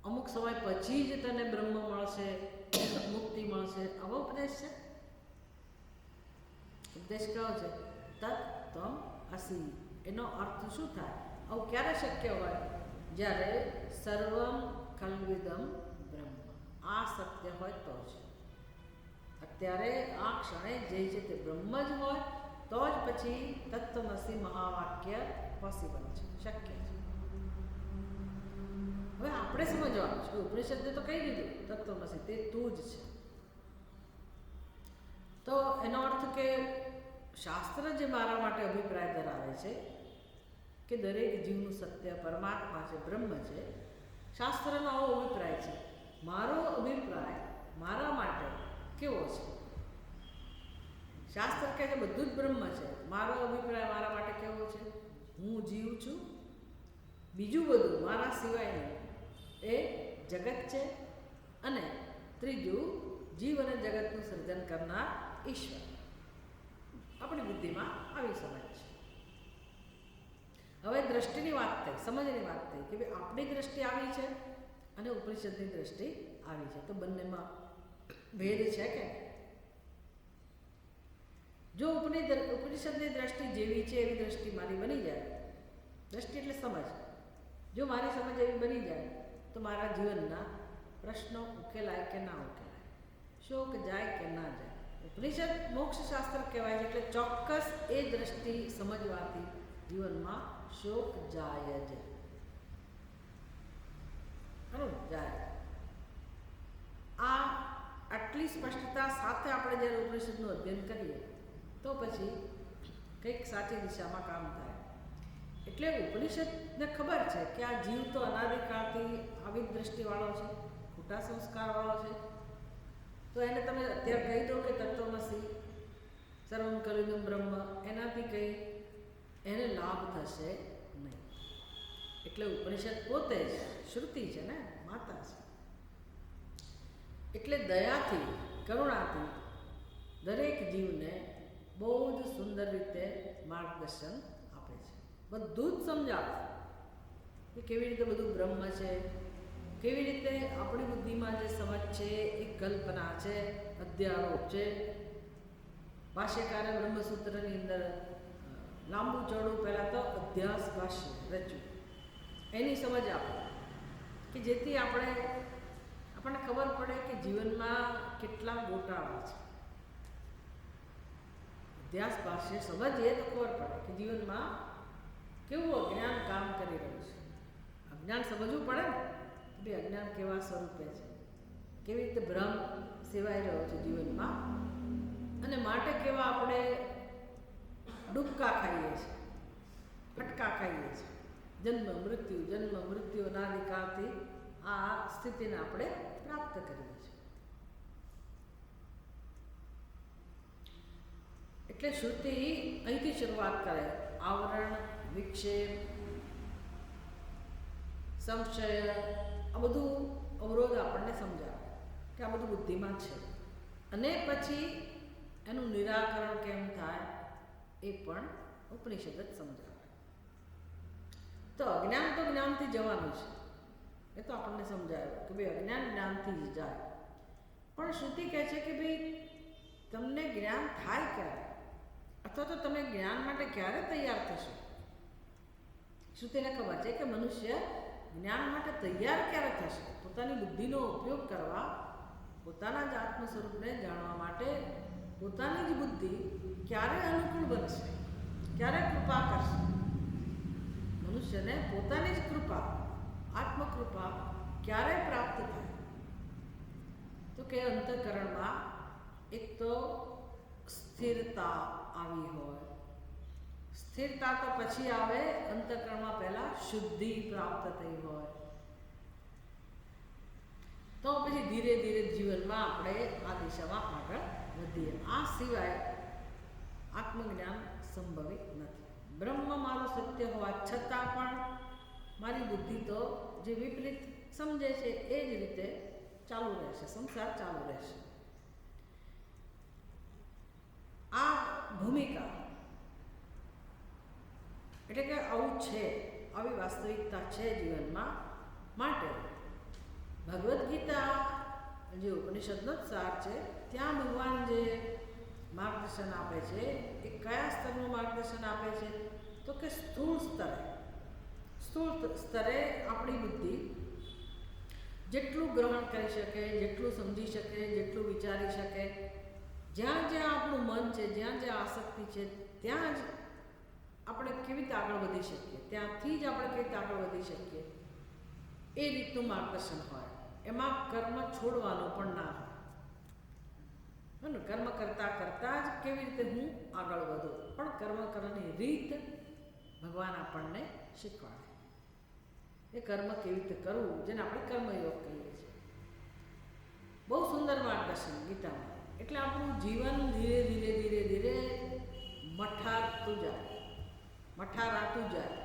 અમુક સમય પછી જ તને બ્રહ્મ મળશે, મુક્તિ મળશે. આવો ઉપદેશ છે? ઉપદેશ કયો છે? તત્ ત્વમ અસી. એનો અર્થ શું થાય? આવું ક્યારે શક્ય હોય? જ્યારે સર્વમ ખલ્વિદમ બ્રહ્મ, આ સત્ય હોય તો જ. અત્યારે આ ક્ષણે જે છે તે બ્રહ્મ જ હોય તો જ પછી તત્વમસી મહાવાક્ય પોસિબલ છે, શક્ય છે. હવે આપણે સમજવાનું છે. ઉપનિષદે તો કહી દીધું તત્વમસી, તે તું જ છે. તો એનો અર્થ કે શાસ્ત્ર જે મારા માટે અભિપ્રાય ધરાવે છે કે દરેક જીવનું સત્ય પરમાત્મા છે, બ્રહ્મ છે, શાસ્ત્રનો આવો અભિપ્રાય છે. મારો અભિપ્રાય મારા માટે કેવો છે? શાસ્ત્ર કહે છે બધું જ બ્રહ્મ છે. મારો અભિપ્રાય મારા માટે કેવો છે? હું જીવ છું, બીજું બધું મારા સિવાયનું એ જગત છે, અને ત્રીજું જીવ અને જગતનું સર્જન કરનાર ઈશ્વર. આપણી બુદ્ધિમાં આવી સમજ છે. હવે દ્રષ્ટિની વાત થઈ, સમજની વાત થઈ કે ભાઈ આપણી દ્રષ્ટિ આવી છે અને ઉપનિષદની દ્રષ્ટિ આવી છે, તો બંનેમાં ભેદ છે કે? જો ઉપનિષદની દ્રષ્ટિ જેવી છે એવી દ્રષ્ટિ મારી બની જાય, દ્રષ્ટિ એટલે સમજ, જો મારી સમજ એવી બની જાય તો મારા જીવનના પ્રશ્નો ઉકેલાય કે ના ઉકેલાય, શોક જાય કે ના જાય. ઉપનિષદ મોક્ષશાસ્ત્ર કહેવાય છે એટલે ચોક્કસ એ દ્રષ્ટિ સમજવાથી જીવનમાં શોક જાય જ. ખરું? જાય. આટલી સ્પષ્ટતા સાથે આપણે જ્યારે ઉપનિષદનું અધ્યયન કરીએ તો તો પછી કંઈક સાચી દિશામાં કામ થાય. એટલે ઉપનિષદને ખબર છે કે આ જીવ તો અનાદિકાળથી આવી જ દ્રષ્ટિવાળો છે, ખોટા સંસ્કારવાળો છે. તો એને તમે અત્યારે કહી દો કે તત્વમસી સર્વમ કલિદમ બ્રહ્મ, એનાથી કંઈ એને લાભ થશે નહીં. એટલે ઉપનિષદ પોતે જ શ્રુતિ છે ને, માતા છે. એટલે દયાથી, કરુણાથી દરેક જીવને બહુ જ સુંદર રીતે માર્ગદર્શન આપે છે. બધું જ સમજાવે કે કેવી રીતે બધું બ્રહ્મ છે, કેવી રીતે આપણી બુદ્ધિમાં જે સમજ છે એ કલ્પના છે, અધ્યારોપ છે. ભાષ્યકારે બ્રહ્મસૂત્રની અંદર લાંબુ ચોડું પહેલાં તો અધ્યાસ ભાષ્ય રચ્યું, એની સમજ આપે કે જેથી આપણને ખબર પડે કે જીવનમાં કેટલા ગોટાળા છે. અધ્યાસ ભાષ્ય સમજીએ તો ખબર પડે કે જીવનમાં કેવું અજ્ઞાન કામ કરી રહ્યું છે. અજ્ઞાન સમજવું પડે ને કે ભાઈ અજ્ઞાન કેવા સ્વરૂપે છે, કેવી રીતે ભ્રમ સેવાઈ રહ્યો છે જીવનમાં, અને માટે કેવા આપણે ડૂબકા ખાઈએ છીએ, ફટકા ખાઈએ છીએ. જન્મ મૃત્યુ અનાદિકાળથી આ સ્થિતિને આપણે પ્રાપ્ત કરીએ છીએ. એટલે શ્રુતિ અહીંથી શરૂઆત કરે. આવરણ, વિક્ષેપ, સંશય, આ બધું અવરોધ આપણને સમજાવે કે આ બધું બુદ્ધિમાં છે, અને પછી એનું નિરાકરણ કેમ થાય એ પણ ઉપનિષદ જ સમજાવે. તો અજ્ઞાન તો જ્ઞાનથી જવાનું છે, એ તો આપણને સમજાયું કે ભાઈ અજ્ઞાન જ્ઞાનથી જ જાય. પણ શ્રુતિ કહે છે કે ભાઈ તમને જ્ઞાન થાય ક્યારે, અથવા તો તમે જ્ઞાન માટે ક્યારે તૈયાર થશો. શ્રુતિને ખબર છે કે મનુષ્ય જ્ઞાન માટે તૈયાર ક્યારે થશે, પોતાની બુદ્ધિનો ઉપયોગ કરવા, પોતાના જ આત્મ સ્વરૂપને જાણવા માટે પોતાની જ બુદ્ધિ ક્યારે અનુકૂળ બનશે, ક્યારે કૃપા કરશે. મનુષ્યને પોતાની જ કૃપા, આત્મકૃપા ક્યારે પ્રાપ્ત થાય, તો કે અંતઃકરણમાં એક તો સ્થિરતા આવી હોય. સ્થિરતા તો પછી આવે અંતઃકરણમાં પહેલા શુદ્ધિ પ્રાપ્ત થઈ હોય, તો પછી ધીરે ધીરે જીવનમાં આપણે આ દિશામાં આગળ વધીએ. આ સિવાય આત્મજ્ઞાન સંભવિત નથી. બ્રહ્મ મારું સત્ય હોવા છતાં પણ મારી બુદ્ધિ તો જે વિપરીત સમજે છે એ જ રીતે ચાલુ રહેશે, સંસાર ચાલુ રહેશે. આ ભૂમિકા એટલે કે આવું છે, આવી વાસ્તવિકતા છે જીવનમાં. માટે ભગવદ્ ગીતા જે ઉપનિષદનો જ સાર છે, ત્યાં ભગવાન જે માર્ગદર્શન આપે છે એ કયા સ્તરનું માર્ગદર્શન આપે છે, તો કે સ્થૂળ સ્તરે આપણી બુદ્ધિ જેટલું ગ્રહણ કરી શકે, જેટલું સમજી શકે, જેટલું વિચારી શકે, જ્યાં જ્યાં આપણું મન છે, જ્યાં જ્યાં આસક્તિ છે, ત્યાં જ આપણે કેવી રીતે આગળ વધી શકીએ, ત્યાંથી જ આપણે કેવી રીતે આગળ વધી શકીએ, એ રીતનું માર્ગદર્શન હોય. એમાં કર્મ છોડવાનું પણ ના હોય. કર્મ કરતાં કરતાં જ કેવી રીતે હું આગળ વધું, પણ કર્મ કરવાની રીત ભગવાન આપણને શીખવાડે. એ કર્મ કેવી રીતે કરવું, જેને આપણે કર્મયોગ કહીએ છીએ. બહુ સુંદર માર્ગદર્શન ગીતામાં. એટલે આપણું જીવન ધીરે ધીરે ધીરે ધીરે મઠારાતું જાય.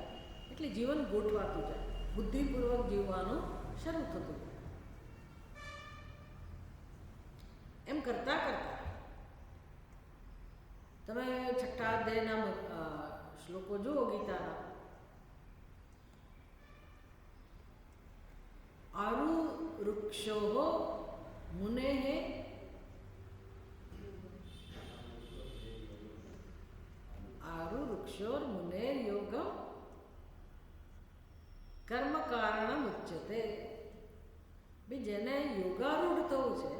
એટલે જીવન ગોઠવાતું જાય, બુદ્ધિપૂર્વક જીવવાનું શરૂ થતું જાય. એમ કરતાં કરતાં તમે 6ઠ્ઠા અધ્યાયના શ્લોકો જુઓ ગીતાના. આરુ વૃક્ષો મુને વૃક્ષોર મુનેર યોગમ કર્મ કારણમ ઉચ્યતે. બી જેને યોગારૂઢ થવું છે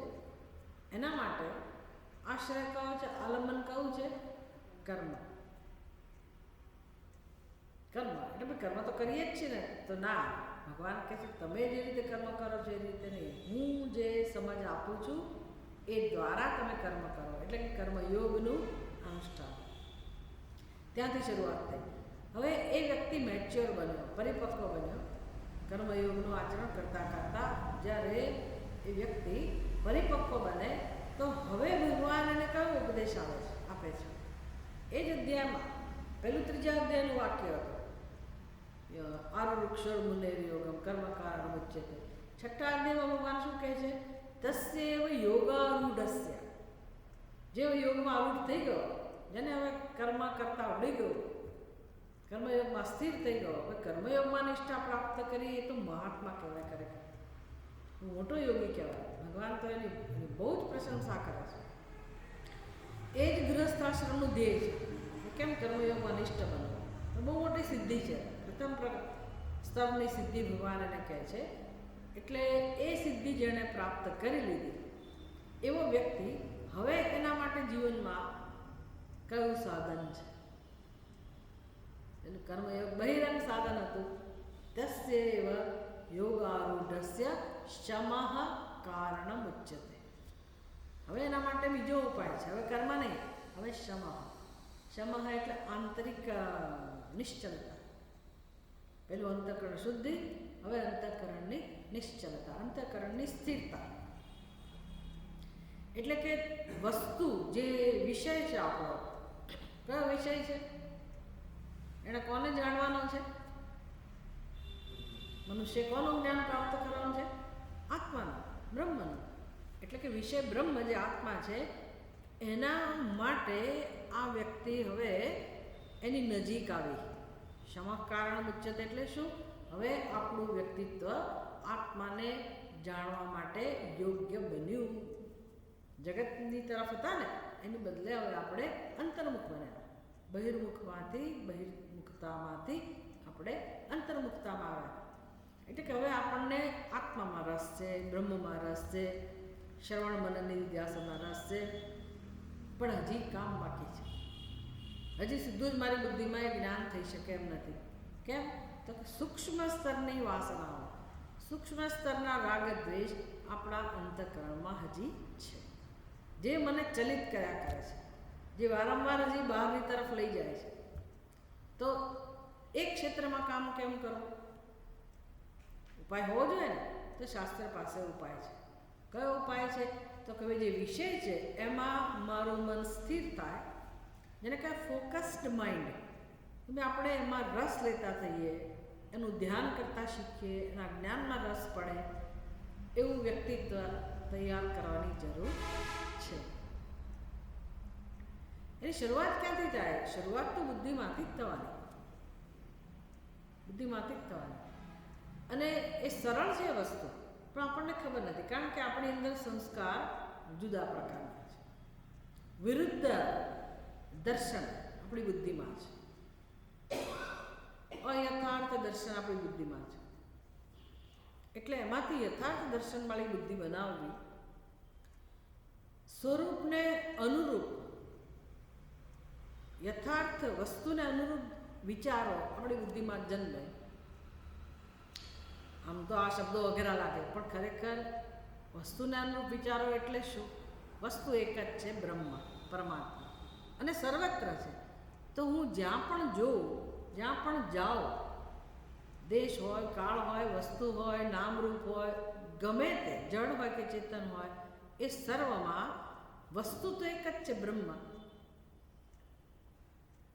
એના માટે આશ્રય કહો છે, આલંબન કહું છે કર્મ. એટલે ભાઈ કર્મ તો કરીએ જ છીએ ને, તો ના, ભગવાન કહે છે તમે જે રીતે કર્મ કરો છો એ રીતે નહીં, હું જે સમજ આપું છું એ દ્વારા તમે કર્મ કરો. એટલે કે કર્મયોગનું અનુષ્ઠાન. ત્યાંથી શરૂઆત થઈ. હવે એ વ્યક્તિ મેચ્યોર બન્યો, પરિપક્વ બન્યો, કર્મયોગનું આચરણ કરતાં કરતાં જ્યારે એ વ્યક્તિ પરિપક્વ બને તો હવે ભગવાન એને કયો ઉપદેશ આપે છે? એ જ અધ્યાયમાં પહેલું 3જા અધ્યાયનું વાક્ય હતું, આરુક્ષર મુનેર યોગમ કર્મ કારણ ઉચ્યતે. 6ઠ્ઠા અધ્યાયમાં ભગવાન શું કહે છે? તસ્યૈવ યોગારૂઢસ્ય. જે યોગમાં આરૂઢ થઈ ગયો, જેને હવે કર્મ કરતા આવડી ગયું, કર્મયોગમાં સ્થિર થઈ ગયો, હવે કર્મયોગમાં નિષ્ઠા પ્રાપ્ત કરી, એ તો મહાત્મા કહેવાય, ખરેખર મોટો યોગી કહેવાય. ભગવાન તો એની બહુ જ પ્રશંસા કરે છે. એ જ ગૃહસ્થાશ્રમનું ધ્યેય છે. કેમ કર્મયોગમાં નિષ્ઠ બનવું? તો બહુ મોટી સિદ્ધિ છે. પ્રથમ સ્તરની સિદ્ધિ ભગવાન એને કહે છે. એટલે એ સિદ્ધિ જેણે પ્રાપ્ત કરી લીધી એવો વ્યક્તિ હવે એના માટે જીવનમાં કયું સાધન છે? એનું કર્મયોગ બહિરંગ સાધન હતું. તસ્યૈવ યોગારૂઢસ્ય શમઃ કારણમ ઉચ્યતે. હવે એના માટે બીજો ઉપાય છે. હવે કર્મ નહીં, હવે શમઃ. શમઃ એટલે આંતરિક નિશ્ચલતા. પેલું અંતઃકરણ શુદ્ધિ, હવે અંતઃકરણની નિશ્ચલતા, અંતઃકરણની સ્થિરતા. એટલે કે વસ્તુ જે વિષય છે આપણો, કયો વિષય છે? એને કોને જાણવાનો છે? મનુષ્ય કોનું જ્ઞાન પ્રાપ્ત કરવાનું છે? આત્માનું, બ્રહ્મનું. એટલે કે વિષય બ્રહ્મ જે આત્મા છે એના માટે આ વ્યક્તિ હવે એની નજીક આવી. શમઃ કારણ ઉચ્ચતે એટલે શું? હવે આપણું વ્યક્તિત્વ આત્માને જાણવા માટે યોગ્ય બન્યું. જગતની તરફ હતા ને એની બદલે હવે આપણે અંતર્મુખ બન્યા. બહિર્મુખતામાંથી આપણે અંતર્મુખતામાં આવ્યા. એટલે કે હવે આપણને આત્મામાં રસ છે, બ્રહ્મમાં રસ છે, શ્રવણ મનનની નિધ્યાસનમાં રસ છે, પણ હજી કામ બાકી છે. હજી સીધું જ મારી બુદ્ધિમાં એ જ્ઞાન થઈ શકે એમ નથી. કેમ? તો સૂક્ષ્મ સ્તરની વાસનાઓ, સૂક્ષ્મ સ્તરના રાગ દ્વેષ આપણા અંતઃકરણમાં હજી છે, જે મને ચલિત કર્યા કરે છે, જે વારંવાર હજી બહારની તરફ લઈ જાય છે. તો એક ક્ષેત્રમાં કામ કેમ કરવું? ઉપાય હોવો જોઈએ ને. તો શાસ્ત્ર પાસે ઉપાય છે. કયો ઉપાય છે? તો કે જે વિષય છે એમાં મારું મન સ્થિર થાય, જેને કહે ફોકસ્ડ માઇન્ડ. આપણે એમાં રસ લેતા થઈએ, એનું ધ્યાન કરતાં શીખીએ, એના જ્ઞાનમાં રસ પડે, એવું વ્યક્તિત્વ તૈયાર કરવાની જરૂર છે. એની શરૂઆત ક્યાંથી થાય? શરૂઆત તો બુદ્ધિમાંથી જ થવાની. બુદ્ધિમાંથી જ થવાની. અને એ સરળ છે વસ્તુ, પણ આપણને ખબર નથી. કારણ કે આપણી અંદર સંસ્કાર જુદા પ્રકારના છે. વિરુદ્ધ દર્શન આપણી બુદ્ધિમાં છે. અયથાર્થ દર્શન આપણી બુદ્ધિમાં છે. એટલે એમાંથી યથાર્થ દર્શનવાળી બુદ્ધિ બનાવવી, સ્વરૂપને અનુરૂપ, યથાર્થ વસ્તુને અનુરૂપ વિચારો આપણી બુદ્ધિમાં જન્મે. આમ તો આ શબ્દો વગેરે લાગે, પણ ખરેખર વસ્તુને અનુરૂપ વિચારો એટલે શું? વસ્તુ એક જ છે, બ્રહ્મ, પરમાત્મા, અને સર્વત્ર છે. તો હું જ્યાં પણ જોઉં, જ્યાં પણ જાઉં, દેશ હોય, કાળ હોય, વસ્તુ હોય, નામરૂપ હોય, ગમે તે, જડ હોય કે ચેતન હોય, એ સર્વમાં વસ્તુ તો એક જ છે, બ્રહ્મ.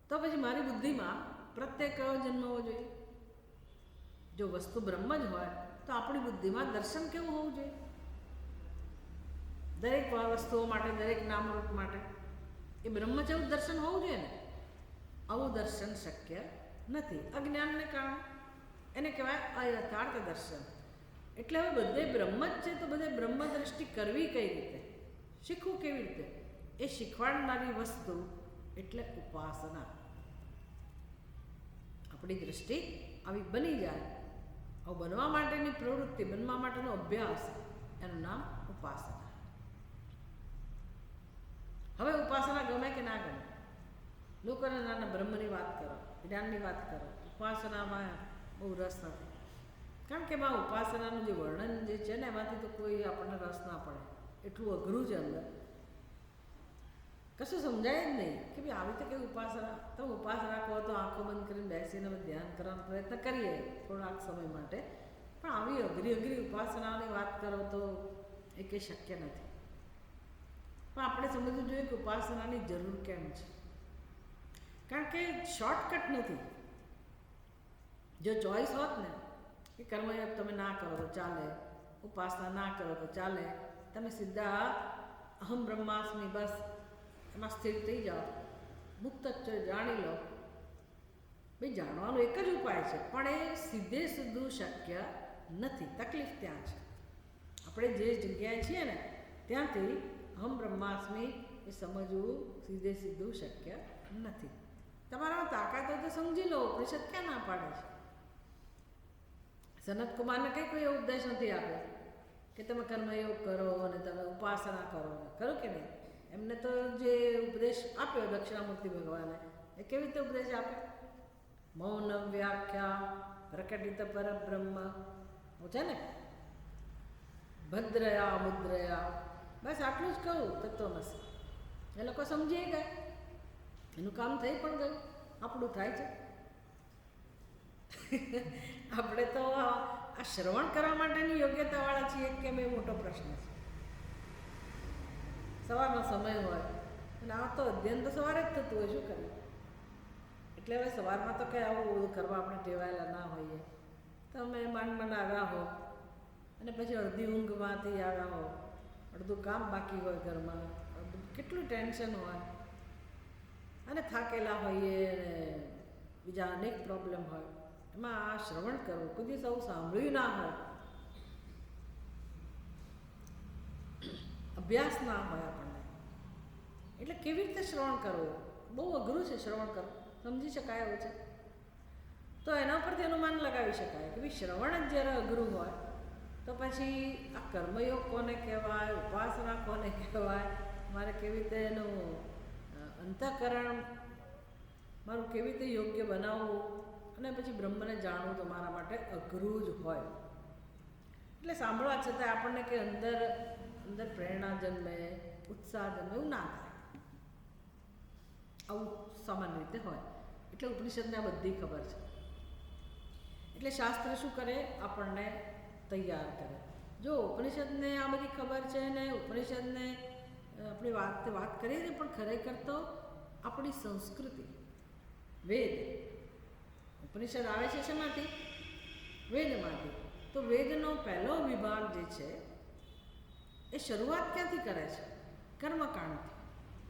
તો પછી મારી બુદ્ધિમાં પ્રત્યે કયો જન્મવો જોઈએ? જો વસ્તુ બ્રહ્મ જ હોય તો આપણી બુદ્ધિમાં દર્શન કેવું હોવું જોઈએ? દરેક વસ્તુઓ માટે, દરેક નામરૂપ માટે એ બ્રહ્મ જેવું દર્શન હોવું જોઈએ ને. આવું દર્શન શક્ય નથી, અજ્ઞાનને કારણે. એને કહેવાય અયથાર્થ દર્શન. એટલે હવે બધે બ્રહ્મ જ છે, તો બધે બ્રહ્મ દ્રષ્ટિ કરવી કઈ રીતે? શીખવું કેવી રીતે? એ શીખવાડનારી વસ્તુ એટલે ઉપાસના. આપણી દ્રષ્ટિ આવી બની જાય. આવું બનવા માટેની પ્રવૃત્તિ, બનવા માટેનો અભ્યાસ, એનું નામ ઉપાસના. હવે ઉપાસના ગમે કે ના ગમે, લોકોને નાના બ્રહ્મની વાત કરો, જ્ઞાનની વાત કરો, ઉપાસનામાં બહુ રસ નથી. કારણ કે એમાં ઉપાસનાનું જે વર્ણન જે છે ને, એમાંથી તો કોઈ આપણને રસ ના પડે, એટલું અઘરું છે અંદર. કશું સમજાય જ નહીં કે ભાઈ આવી તો કઈ ઉપાસના. તમે ઉપાસના કહો તો આંખો બંધ કરીને બેસીને ધ્યાન કરવાનો પ્રયત્ન કરીએ થોડાક સમય માટે, પણ આવી અઘરી અઘરી ઉપાસનાની વાત કરો તો એ કંઈ શક્ય નથી. પણ આપણે સમજવું જોઈએ કે ઉપાસનાની જરૂર કેમ છે. કારણ કે શોર્ટકટ નથી. જો ચોઈસ હોત ને કે કર્મયોગ તમે ના કરો તો ચાલે, ઉપાસના ના કરો તો ચાલે, તમે સીધા અહમ બ્રહ્માસ્મિ બસ એમાં સ્થિર થઈ જાઓ, મુક્ત જાણી લો. ભાઈ જાણવાનો એક જ ઉપાય છે, પણ એ સીધે સીધું શક્ય નથી. તકલીફ ત્યાં છે. આપણે જે જગ્યાએ છીએ ને ત્યાંથી અહમ બ્રહ્માસ્મિ એ સમજવું સીધે સીધું શક્ય નથી. તમારામાં તાકાત હોય તો સમજી લો. ઉપનિષદ ક્યાં ના પાડે છે? સનત કુમારને કંઈ કોઈ ઉપદેશ નથી આપ્યો કે તમે કર્મયોગ કરો અને તમે ઉપાસના કરો, ખરું કે નહીં? એમને તો જે ઉપદેશ આપ્યો દક્ષિણામૂર્તિ ભગવાને, એ કેવી રીતે ઉપદેશ આપ્યો? મૌન વ્યાખ્યા પ્રકટિત પરબ્રહ્મ છે ને, ભદ્રયા મુદ્રયા, બસ આટલું જ કહું તત્વમસી. એ લોકો સમજી ગયા, એનું કામ થઈ પણ ગયું. આપણું થાય છે. આપણે તો આ શ્રવણ કરવા માટેની યોગ્યતાવાળા છીએ કે મેં મોટો પ્રશ્ન છે. સવારનો સમય હોય અને આ તો અધ્યયન તો સવારે જ થતું હોય, શું કરીએ? એટલે હવે સવારમાં તો કંઈ આવું બધું કરવા આપણે ટેવાયેલા ના હોઈએ. તમે માંડ આવ્યા હો અને પછી અડધી ઊંઘમાંથી આવ્યા હો, અડધું કામ બાકી હોય ઘરમાં, કેટલું ટેન્શન હોય અને થાકેલા હોઈએ અને બીજા અનેક પ્રોબ્લેમ હોય, એમાં આ શ્રવણ કરવું, કોઈ દિવસ આવું સાંભળ્યું ના હોય, અભ્યાસ ના હોય આપણને, એટલે કેવી રીતે શ્રવણ કરવું? બહુ અઘરું છે શ્રવણ કરવું. સમજી શકાય એવું છે તો એના પરથી અનુમાન લગાવી શકાય કે ભાઈ શ્રવણ જ જ્યારે અઘરું હોય તો પછી આ કર્મયોગ કોને કહેવાય, ઉપાસના કોને કહેવાય, મારે કેવી રીતે એનું અંતઃકરણ મારું કેવી રીતે યોગ્ય બનાવવું અને પછી બ્રહ્મને જાણવું તો મારા માટે અઘરું જ હોય. એટલે સાંભળવા છતાં આપણને કે અંદર પ્રેરણા જન્મે, ઉત્સાહ જન્મે, એવું ના થાય. આવું સામાન્ય રીતે હોય. એટલે ઉપનિષદને આ બધી ખબર છે. એટલે શાસ્ત્ર શું કરે? આપણને તૈયાર કરે. જો ઉપનિષદને આ બધી ખબર છે ને ઉપનિષદને આપણે વાત કરીએ છીએ, પણ ખરેખર તો આપણી સંસ્કૃતિ વેદ, ઉપનિષદ આવે છે શેમાંથી? વેદમાંથી. તો વેદનો પહેલો વિભાગ જે છે એ શરૂઆત ક્યાંથી કરે છે? કર્મકાંડથી.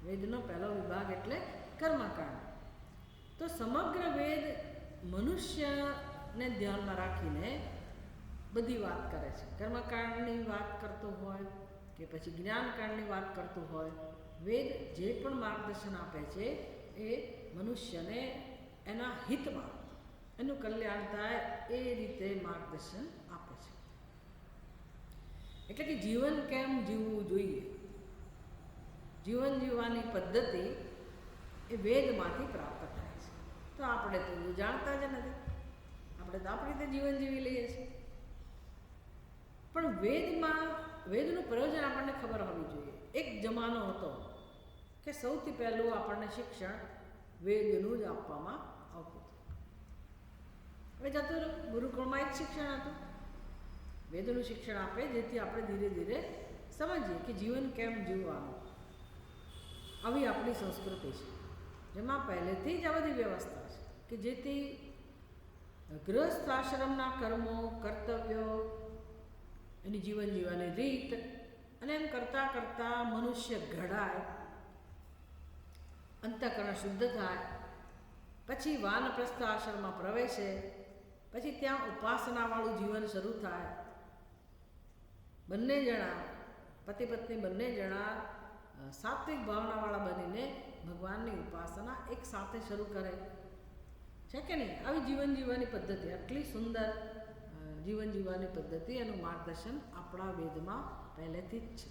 વેદનો પહેલો વિભાગ એટલે કર્મકાંડ. તો સમગ્ર વેદ મનુષ્યને ધ્યાનમાં રાખીને બધી વાત કરે છે. કર્મકાંડની વાત કરતો હોય કે પછી જ્ઞાનકાંડની વાત કરતું હોય, વેદ જે પણ માર્ગદર્શન આપે છે એ મનુષ્યને એના હિતમાં, એનું કલ્યાણ થાય એ રીતે માર્ગદર્શન આપે છે. એટલે કે જીવન કેમ જીવવું જોઈએ, જીવન જીવવાની પદ્ધતિ એ વેદમાંથી પ્રાપ્ત થાય છે. તો આપણે તો જાણતા જ નથી, આપણે તો આપણી રીતે જીવન જીવી લઈએ છીએ. પણ વેદનું પ્રયોજન આપણને ખબર હોવી જોઈએ. એક જમાનો હતો કે સૌથી પહેલું આપણને શિક્ષણ વેદનું જ આપવામાં આવતું હતું. હવે જતું ગુરુકુળમાં એક શિક્ષણ હતું, વેદનું શિક્ષણ આપે, જેથી આપણે ધીરે ધીરે સમજીએ કે જીવન કેમ જીવવાનું. આવી આપણી સંસ્કૃતિ છે જેમાં પહેલેથી જ આ બધી વ્યવસ્થા છે કે જેથી ગૃહસ્થ આશ્રમના કર્મો, કર્તવ્યો, એની જીવન જીવવાની રીત અને એમ કરતાં કરતાં મનુષ્ય ઘડાય, અંતઃકરણ શુદ્ધ થાય, પછી વાનપ્રસ્થ આશ્રમમાં પ્રવેશે, પછી ત્યાં ઉપાસનાવાળું જીવન શરૂ થાય. બંને જણા, પતિ પત્ની બંને જણા સાત્વિક ભાવનાવાળા બનીને ભગવાનની ઉપાસના એક સાથે શરૂ કરે છે કે નહીં? આવી જીવન જીવવાની પદ્ધતિ, આટલી સુંદર જીવન જીવવાની પદ્ધતિ, એનું માર્ગદર્શન આપણા વેદમાં પહેલેથી જ છે.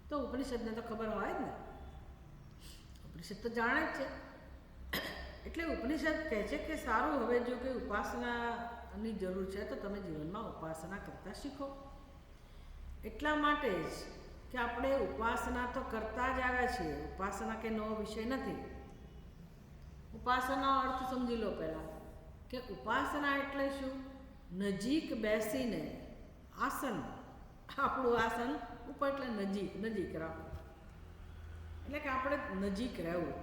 તો ઉપનિષદને તો ખબર હોય જ ને, ઉપનિષદ તો જાણે જ છે. એટલે ઉપનિષદ કહે છે કે સારું, હવે જો કે ઉપાસનાની જરૂર છે તો તમે જીવનમાં ઉપાસના કરતા શીખો. એટલા માટે જ કે આપણે ઉપાસના તો કરતા જ આવ્યા છીએ. ઉપાસના કે નવો વિષય નથી. ઉપાસનાનો અર્થ સમજી લો પહેલાં કે ઉપાસના એટલે શું? નજીક બેસીને આસન, આપણું આસન ઉપર એટલે નજીક રાખવું, એટલે કે આપણે નજીક રહેવું,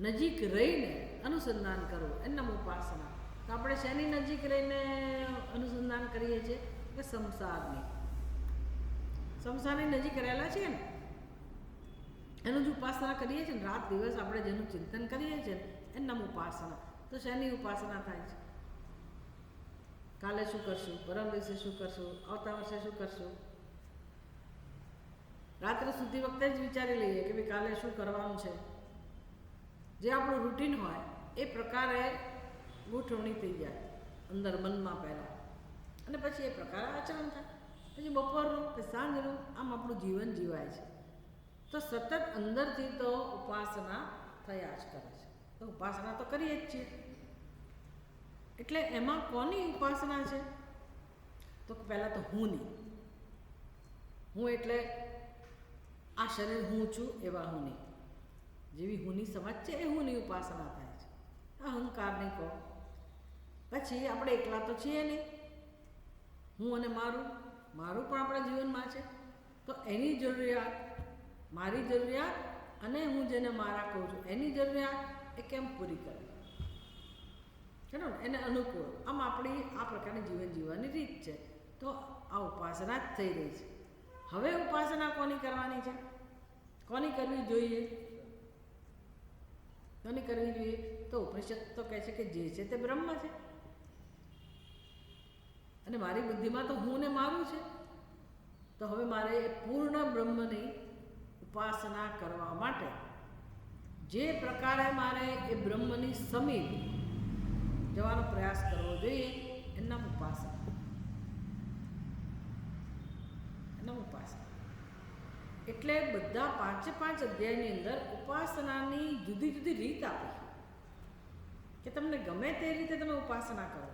નજીક રહીને અનુસંધાન કરવું, એનું ઉપાસના. તો આપણે શેની નજીક રહીને અનુસંધાન કરીએ છીએ? કે સંસારની નજીક રહેલા છીએ ને, એનું જ ઉપાસના કરીએ છીએ ને. રાત દિવસ આપણે જેનું ચિંતન કરીએ છીએ એનું ઉપાસના. તો શેની ઉપાસના થાય છે? કાલે શું કરશું, પરમ દિવસે શું કરશું, આવતા વર્ષે શું કરશું, રાત્રે સુધી વખતે જ વિચારી લઈએ કે ભાઈ કાલે શું કરવાનું છે. જે આપણું રૂટીન હોય એ પ્રકારે ગોઠવણી થઈ જાય અંદર મનમાં પહેલાં, અને પછી એ પ્રકારે આચરણ થાય. પછી બપોરનું કે સાંજનું આમ આપણું જીવન જીવાય છે. તો સતત અંદરથી તો ઉપાસના થયા જ કરે છે. તો ઉપાસના તો કરીએ જ છીએ. એટલે એમાં કોની ઉપાસના છે? તો પહેલાં તો હુંની. હું એટલે આ શરીર હું છું એવા હુંની, જેવી હુંની સમજ છે એ હુંની ઉપાસના થાય છે. અહંકાર નહીં કહો. પછી આપણે એકલા તો છીએ નહીં. હું અને મારું પણ આપણા જીવનમાં છે. તો એની જરૂરિયાત, મારી જરૂરિયાત અને હું જેને મારા કહું છું એની જરૂરિયાત એ કેમ પૂરી કરવી, ખરું ને? એને અનુકૂળ. આમ આપણી આ પ્રકારની જીવન જીવવાની રીત છે. તો આ ઉપાસના જ થઈ રહી છે. હવે ઉપાસના કોની કરવાની છે? કોની કરવી જોઈએ? કોની કરવી જોઈએ? તો ઉપનિષદ તો કહે છે કે જે છે તે બ્રહ્મ છે, અને મારી બુદ્ધિમાં તો હું ને મારું છે. તો હવે મારે પૂર્ણ બ્રહ્મની ઉપાસના કરવા માટે જે પ્રકારે મારે એ બ્રહ્મની સમીપ જવાનો પ્રયાસ કરવો જોઈએ એના ઉપાસના. એટલે બધા 5 અધ્યાયની અંદર ઉપાસનાની જુદી જુદી રીત આપી કે તમને ગમે તે રીતે તમે ઉપાસના કરો.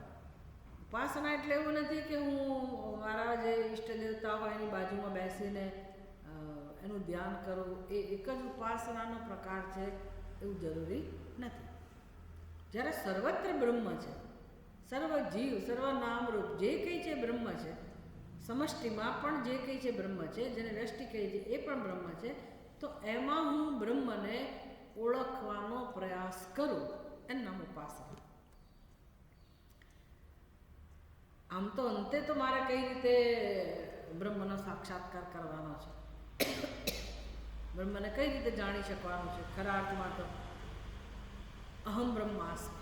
ઉપાસના એટલે એવું નથી કે હું મારા જે ઈષ્ટ દેવતા હોય એની બાજુમાં બેસીને એનું ધ્યાન કરું. એ એક જ ઉપાસનાનો પ્રકાર છે એવું જરૂરી નથી. જ્યારે સર્વત્ર બ્રહ્મ છે, સર્વ જીવ, સર્વ નામરૂપ જે કંઈ છે બ્રહ્મ છે, સમષ્ટિમાં પણ જે કંઈ છે બ્રહ્મ છે, જેને વ્યષ્ટિ કહે છે એ પણ બ્રહ્મ છે. તો એમાં હું બ્રહ્મને ઓળખવાનો પ્રયાસ કરું એનું નામ ઉપાસના. આમ તો અંતે તો મારે કઈ રીતે બ્રહ્મનો સાક્ષાત્કાર કરવાનો છે, બ્રહ્મને કઈ રીતે જાણી શકવાનું છે? ખરા અર્થમાં તો અહમ બ્રહ્માસ્મિ.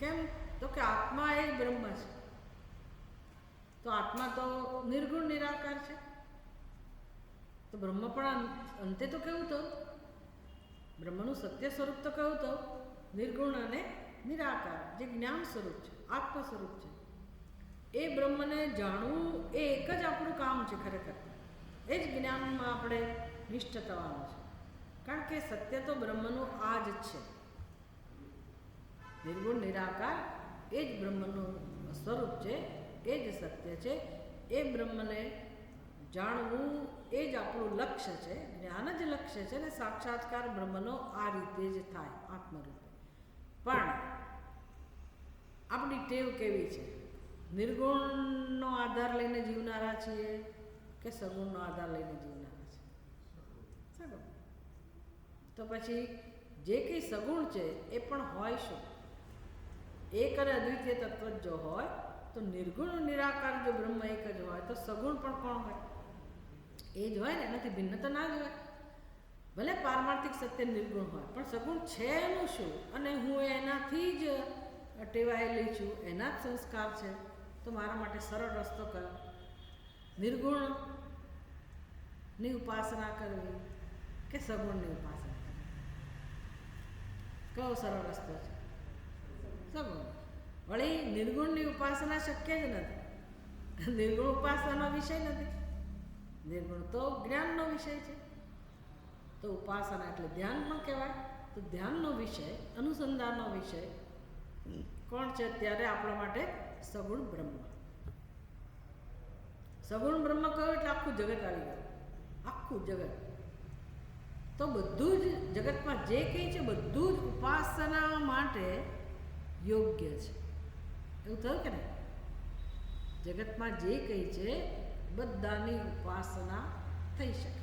કેમ? તો કે આત્મા એ બ્રહ્મ છે. તો આત્મા તો નિર્ગુણ નિરાકાર છે. તો બ્રહ્મ પણ અંતે તો કેવું થયું? બ્રહ્મનું સત્ય સ્વરૂપ તો કેવું થયું? નિર્ગુણ અને નિરાકાર, જે જ્ઞાન સ્વરૂપ છે, આત્મ સ્વરૂપ છે. એ બ્રહ્મને જાણવું એ એક જ આપણું કામ છે. ખરેખર એ જ જ્ઞાનમાં આપણે નિષ્ઠ થવાનું છે. કારણ કે સત્ય તો બ્રહ્મનું આ જ છે. નિર્ગુણ નિરાકાર એ જ બ્રહ્મનું સ્વરૂપ છે, એ જ સત્ય છે. એ બ્રહ્મને જાણવું એ જ આપણું લક્ષ્ય છે. જ્ઞાન જ લક્ષ્ય છે. અને સાક્ષાત્કાર બ્રહ્મનો આ રીતે જ થાય, આત્મરૂપે. પણ આપણી ટેવ કેવી છે? નિર્ગુણનો આધાર લઈને જીવનારા છીએ કે સગુણનો આધાર લઈને જીવનારા છીએ? સગુણ. તો પછી જે કંઈ સગુણ છે એ પણ હોય શું? એક અને અદ્વિતીય તત્વ જો હોય તો નિર્ગુણ નિરાકાર જો બ્રહ્મ એક જ હોય તો સગુણ પણ કોણ હોય? એ જ હોય ને. એનાથી ભિન્નતા ના જ હોય. ભલે પારમાર્થિક સત્ય નિર્ગુણ હોય, પણ સગુણ છે એનું શું? અને હું એનાથી જ ટેવાયેલી છું, એના જ સંસ્કાર છે. તો મારા માટે સરળ રસ્તો કયો? નિર્ગુણની ઉપાસના કરવી કે સગુણની ઉપાસના કરવી? કયો સરળ રસ્તો છે? સગુણ. વળી નિર્ગુણની ઉપાસના શક્ય જ નથી. નિર્ગુણ ઉપાસનાનો વિષય નથી. નિર્ગુણ તો જ્ઞાનનો વિષય છે. તો ઉપાસના એટલે ધ્યાન પણ કહેવાય. તો ધ્યાનનો વિષય, અનુસંધાનનો વિષય કોણ છે? ત્યારે આપણા માટે સગુણ બ્રહ્મ. સગુણ બ્રહ્મ કહ્યું એટલે આખું જગત આવી ગયું, આખું જગત. તો બધું જ જગતમાં જે કંઈ છે બધું જ ઉપાસના માટે યોગ્ય છે. એવું થયું કે નહીં? જગતમાં જે કંઈ છે બધાની ઉપાસના થઈ શકે.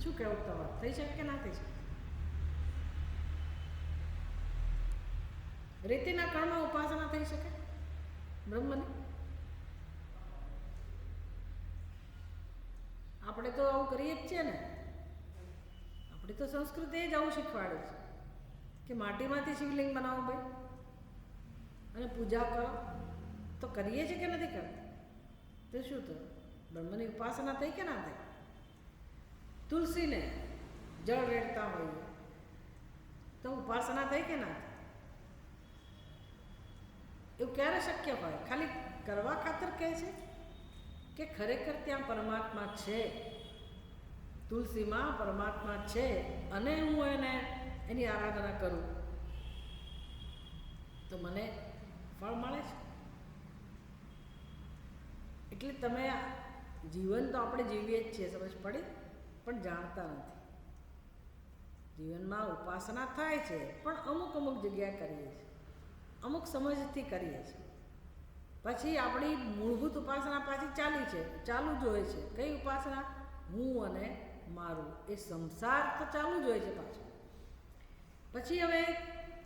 શું કહેવું તમારે? થઈ શકે કે ના થઈ શકે? રેતીના કણમાં ઉપાસના થઈ શકે બ્રહ્મની? આપણે તો આવું કરીએ જ છે ને. આપણી તો સંસ્કૃતિ જ આવું શીખવાડે છે કે માટીમાંથી શિવલિંગ બનાવો ભાઈ અને પૂજા કરો. તો કરીએ છીએ કે નથી કરતા? તો શું થયું? બ્રહ્મની ઉપાસના થઈ કે ના થઈ? તુલસીને જળ રેડતા હોઈએ તો ઉપાસના થઈ કે ના થઈ? એવું ક્યારે શક્ય હોય? ખાલી કરવા ખાતર કહે છે કે ખરેખર ત્યાં પરમાત્મા છે, તુલસીમાં પરમાત્મા છે અને હું એની આરાધના કરું તો મને ફળ મળે છે. એટલે તમે જીવન તો આપણે જીવીએ જ છીએ, સમજ પડી, પણ જાણતા નથી. જીવનમાં ઉપાસના થાય છે પણ અમુક અમુક જગ્યાએ કરીએ છીએ, અમુક સમજથી કરીએ છીએ. પછી આપણી મૂળભૂત ઉપાસના પાછી ચાલુ જ હોય છે. કઈ ઉપાસના? હું અને મારું, એ સંસાર તો ચાલુ જ હોય છે પાછું. પછી હવે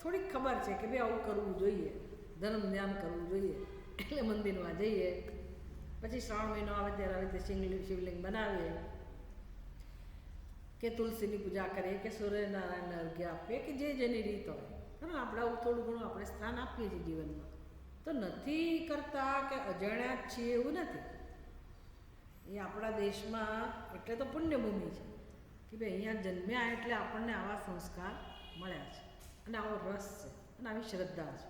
થોડીક ખબર છે કે ભાઈ આવું કરવું જોઈએ, ધર્મ ધ્યાન કરવું જોઈએ, એટલે મંદિરમાં જઈએ. પછી શ્રાવણ મહિનો આવે ત્યારે આવી રીતે શિવલિંગ બનાવીએ કે તુલસીની પૂજા કરીએ કે સૂર્યનારાયણને અર્ઘ્ય આપીએ કે જે જેની રીત હોય. બરાબર, આપણે આવું થોડું ઘણું આપણે સ્થાન આપીએ છીએ જીવનમાં. તો નથી કરતા કે અજાણ્યા જ છીએ એવું નથી. એ આપણા દેશમાં એટલે તો પુણ્યભૂમિ છે કે ભાઈ અહીંયા જન્મ્યા એટલે આપણને આવા સંસ્કાર મળ્યા છે અને આવો રસ છે અને આવી શ્રદ્ધા છે.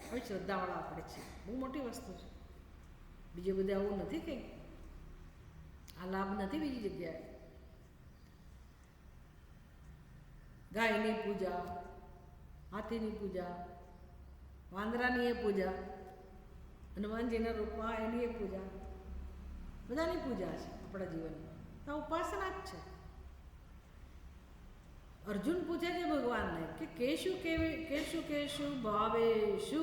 આવી શ્રદ્ધાવાળા આપણે છીએ, બહુ મોટી વસ્તુ છે. બીજે બધે આવું નથી કંઈ, આ લાભ નથી બીજી જગ્યાએ. ગાયની પૂજા, હાથીની પૂજા, વાંદરાની એ પૂજા, હનુમાનજીના રૂપમાં એની એ પૂજા, બધાની પૂજા છે આપણા જીવનમાં. આ ઉપાસના જ છે. અર્જુન પૂછે છે ભગવાનને કે કેશુ ભાવેશુ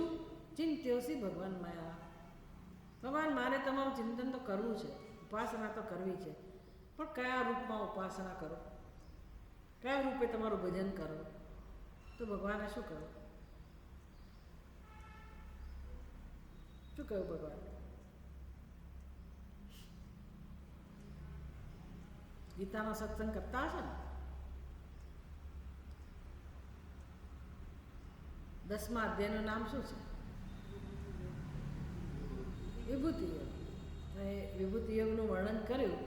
ચિંત્યોસી ભગવાન માયા. ભગવાન, મારે તમારું ચિંતન તો કરવું છે, ઉપાસના તો કરવી છે, પણ કયા રૂપમાં ઉપાસના કરો, કયા રૂપે તમારું ભજન કરો? તો ભગવાને શું કહ્યું? શું કહ્યું ભગવાન? ગીતાનો સત્સંગ કરતા હશે ને? 10મા અધ્યાયનું નામ શું છે? વિભૂતિ યોગ. એ વિભૂતિ યોગનું વર્ણન કર્યું.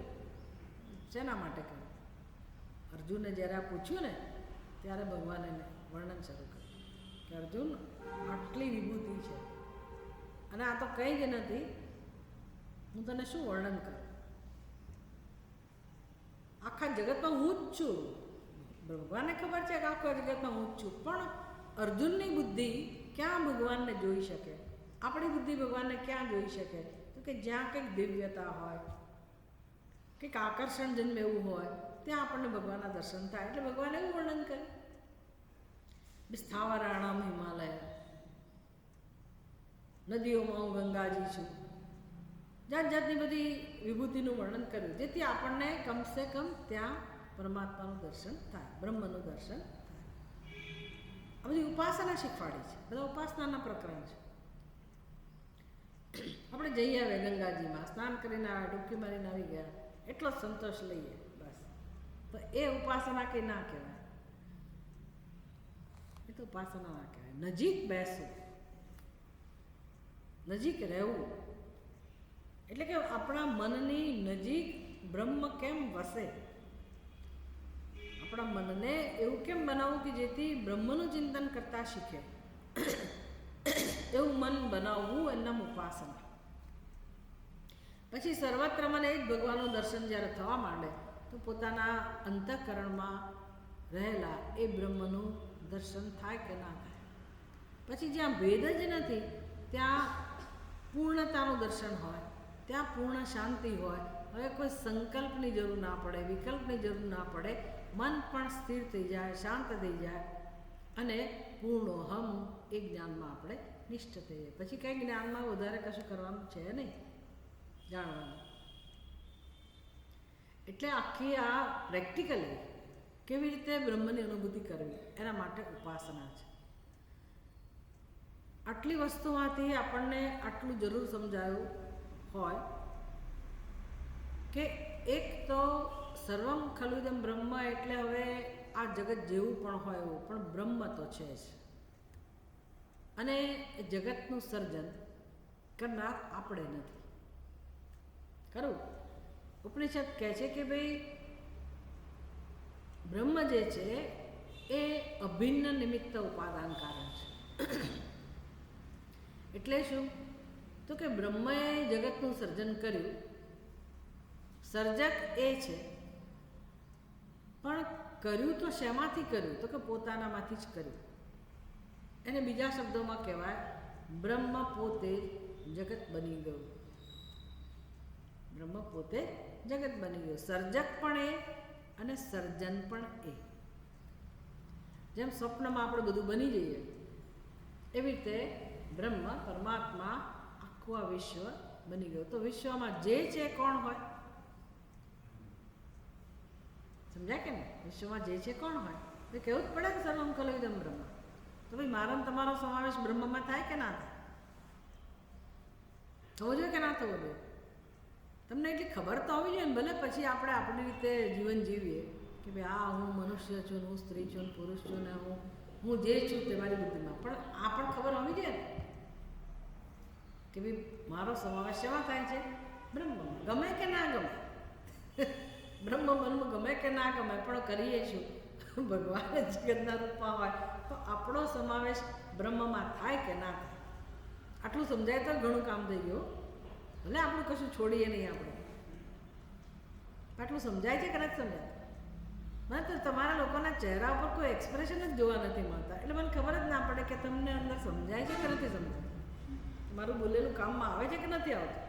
શેના માટે કર્યું? અર્જુને જ્યારે આ પૂછ્યું ને ત્યારે ભગવાને વર્ણન શરૂ કર્યું કે અર્જુન, આટલી વિભૂતિ છે અને આ તો કંઈ જ નથી, હું તને શું વર્ણન કરું? આખા જગતમાં હું જ છું. ભગવાનને ખબર છે કે આખા જગતમાં હું જ છું, પણ અર્જુનની બુદ્ધિ ક્યાં ભગવાનને જોઈ શકે? આપણી બુદ્ધિ ભગવાનને ક્યાં જોઈ શકે? તો કે જ્યાં કંઈક દિવ્યતા હોય, કંઈક આકર્ષણ જન્મે એવું હોય, ત્યાં આપણને ભગવાનના દર્શન થાય. એટલે ભગવાને એવું વર્ણન કર્યું. સ્થાવરાણામ હિમાલય, નદીઓમાં હું ગંગાજી છું, જાત જાતની બધી વિભૂતિનું વર્ણન કર્યું, જેથી આપણને કમસે કમ ત્યાં પરમાત્માનું દર્શન થાય, બ્રહ્મનું દર્શન થાય. આ બધી ઉપાસના શીખવાડી છે, બધા ઉપાસનાના પ્રકરણ છે. આપણે જઈ આવે ગંગાજીમાં, સ્નાન કરીને આવ્યા, ડૂબકી મારીને આવી ગયા, એટલો જ સંતોષ લઈએ બસ. તો એ ઉપાસના કંઈ ના કહેવાય, એ તો ઉપાસના ના કહેવાય. નજીક બેસવું, નજીક રહેવું, એટલે કે આપણા મનની નજીક બ્રહ્મ કેમ વસે, આપણા મનને એવું કેમ બનાવવું કે જેથી બ્રહ્મનું ચિંતન કરતા શીખે, એવું મન બનાવવું, એના ઉપાસના. પછી સર્વત્ર મને એક ભગવાનનું દર્શન જ્યારે થવા માંડે તો પોતાના અંતઃકરણમાં રહેલા એ બ્રહ્મનું દર્શન થાય કે ના થાય. પછી જ્યાં ભેદ જ નથી ત્યાં પૂર્ણતાનું દર્શન હોય, ત્યાં પૂર્ણ શાંતિ હોય. હવે કોઈ સંકલ્પની જરૂર ના પડે, વિકલ્પની જરૂર ના પડે, મન પણ સ્થિર થઈ જાય, શાંત થઈ જાય અને પૂર્ણોહમ એ જ્ઞાનમાં આપણે નિષ્ઠ થઈએ. પછી કંઈ જ્ઞાનમાં વધારે કશું કરવાનું છે નહીં, જાણવાનું. એટલે આખી આ પ્રેક્ટિકલી કેવી રીતે બ્રહ્મની અનુભૂતિ કરવી એના માટે ઉપાસના છે. આટલી વસ્તુમાંથી આપણને આટલું જરૂર સમજાયું હોય કે એક તો સર્વમ ખલુદમ બ્રહ્મ એટલે હવે આ જગત જેવું પણ હોય એવું પણ બ્રહ્મ તો છે જ, અને જગતનું સર્જન કરનાર આપણે નથી. ખરું? ઉપનિષદ કહે છે કે ભાઈ બ્રહ્મ જે છે એ અભિન્ન નિમિત્ત ઉપાદાન કારણ છે. એટલે શું? તો કે બ્રહ્મએ જગતનું સર્જન કર્યું, સર્જક એ છે, પણ કર્યું તો શેમાંથી કર્યું? તો કે પોતાનામાંથી જ કર્યું. એને બીજા શબ્દોમાં કહેવાય બ્રહ્મ પોતે જગત બની ગયું. બ્રહ્મ પોતે જગત બની ગયું, સર્જક પણ એ અને સર્જન પણ એ. જેમ સ્વપ્નમાં આપણે બધું બની જઈએ એવી રીતે બ્રહ્મ પરમાત્મા આખું આ વિશ્વ બની ગયું. તો વિશ્વમાં જે છે કોણ હોય? સમજાય કે ને? વિશ્વમાં જે છે કોણ હોય? તો કહેવું જ પડે ને સર્વમ ખલુદમ બ્રહ્મ. તો ભાઈ મારો ને તમારો સમાવેશ બ્રહ્મમાં થાય કે ના થાય? થવો જોઈએ કે ના થવો જોઈએ? તમને એટલી ખબર તો હોવી જોઈએ ને. ભલે પછી આપણે આપણી રીતે જીવન જીવીએ કે ભાઈ આ હું મનુષ્ય છું, હું સ્ત્રી છું, પુરુષ છું ને હું જે છું તે મારી બુદ્ધિમાં, પણ આ પણ ખબર હોવી જોઈએ ને કે ભાઈ મારો સમાવેશ શેમાં થાય છે? બ્રહ્મમાં. ગમે કે ના ગમે, બ્રહ્મ મનમાં ગમે કે ના ગમે, પણ કરીએ શું? ભગવાન જગતના રૂપમાં હોય તો આપણો સમાવેશ બ્રહ્મમાં થાય કે ના થાય? આટલું સમજાય તો ઘણું કામ થઈ ગયું. ભલે આપણું કશું છોડીએ નહીં, આપણે આટલું સમજાય છે કે નથી સમજાય? મને તો તમારા લોકોના ચહેરા ઉપર કોઈ એક્સપ્રેશન જ જોવા નથી મળતા, એટલે મને ખબર જ ના પડે કે તમને અંદર સમજાય છે કે નથી સમજાય. મારું બોલેલું કામમાં આવે છે કે નથી આવતું,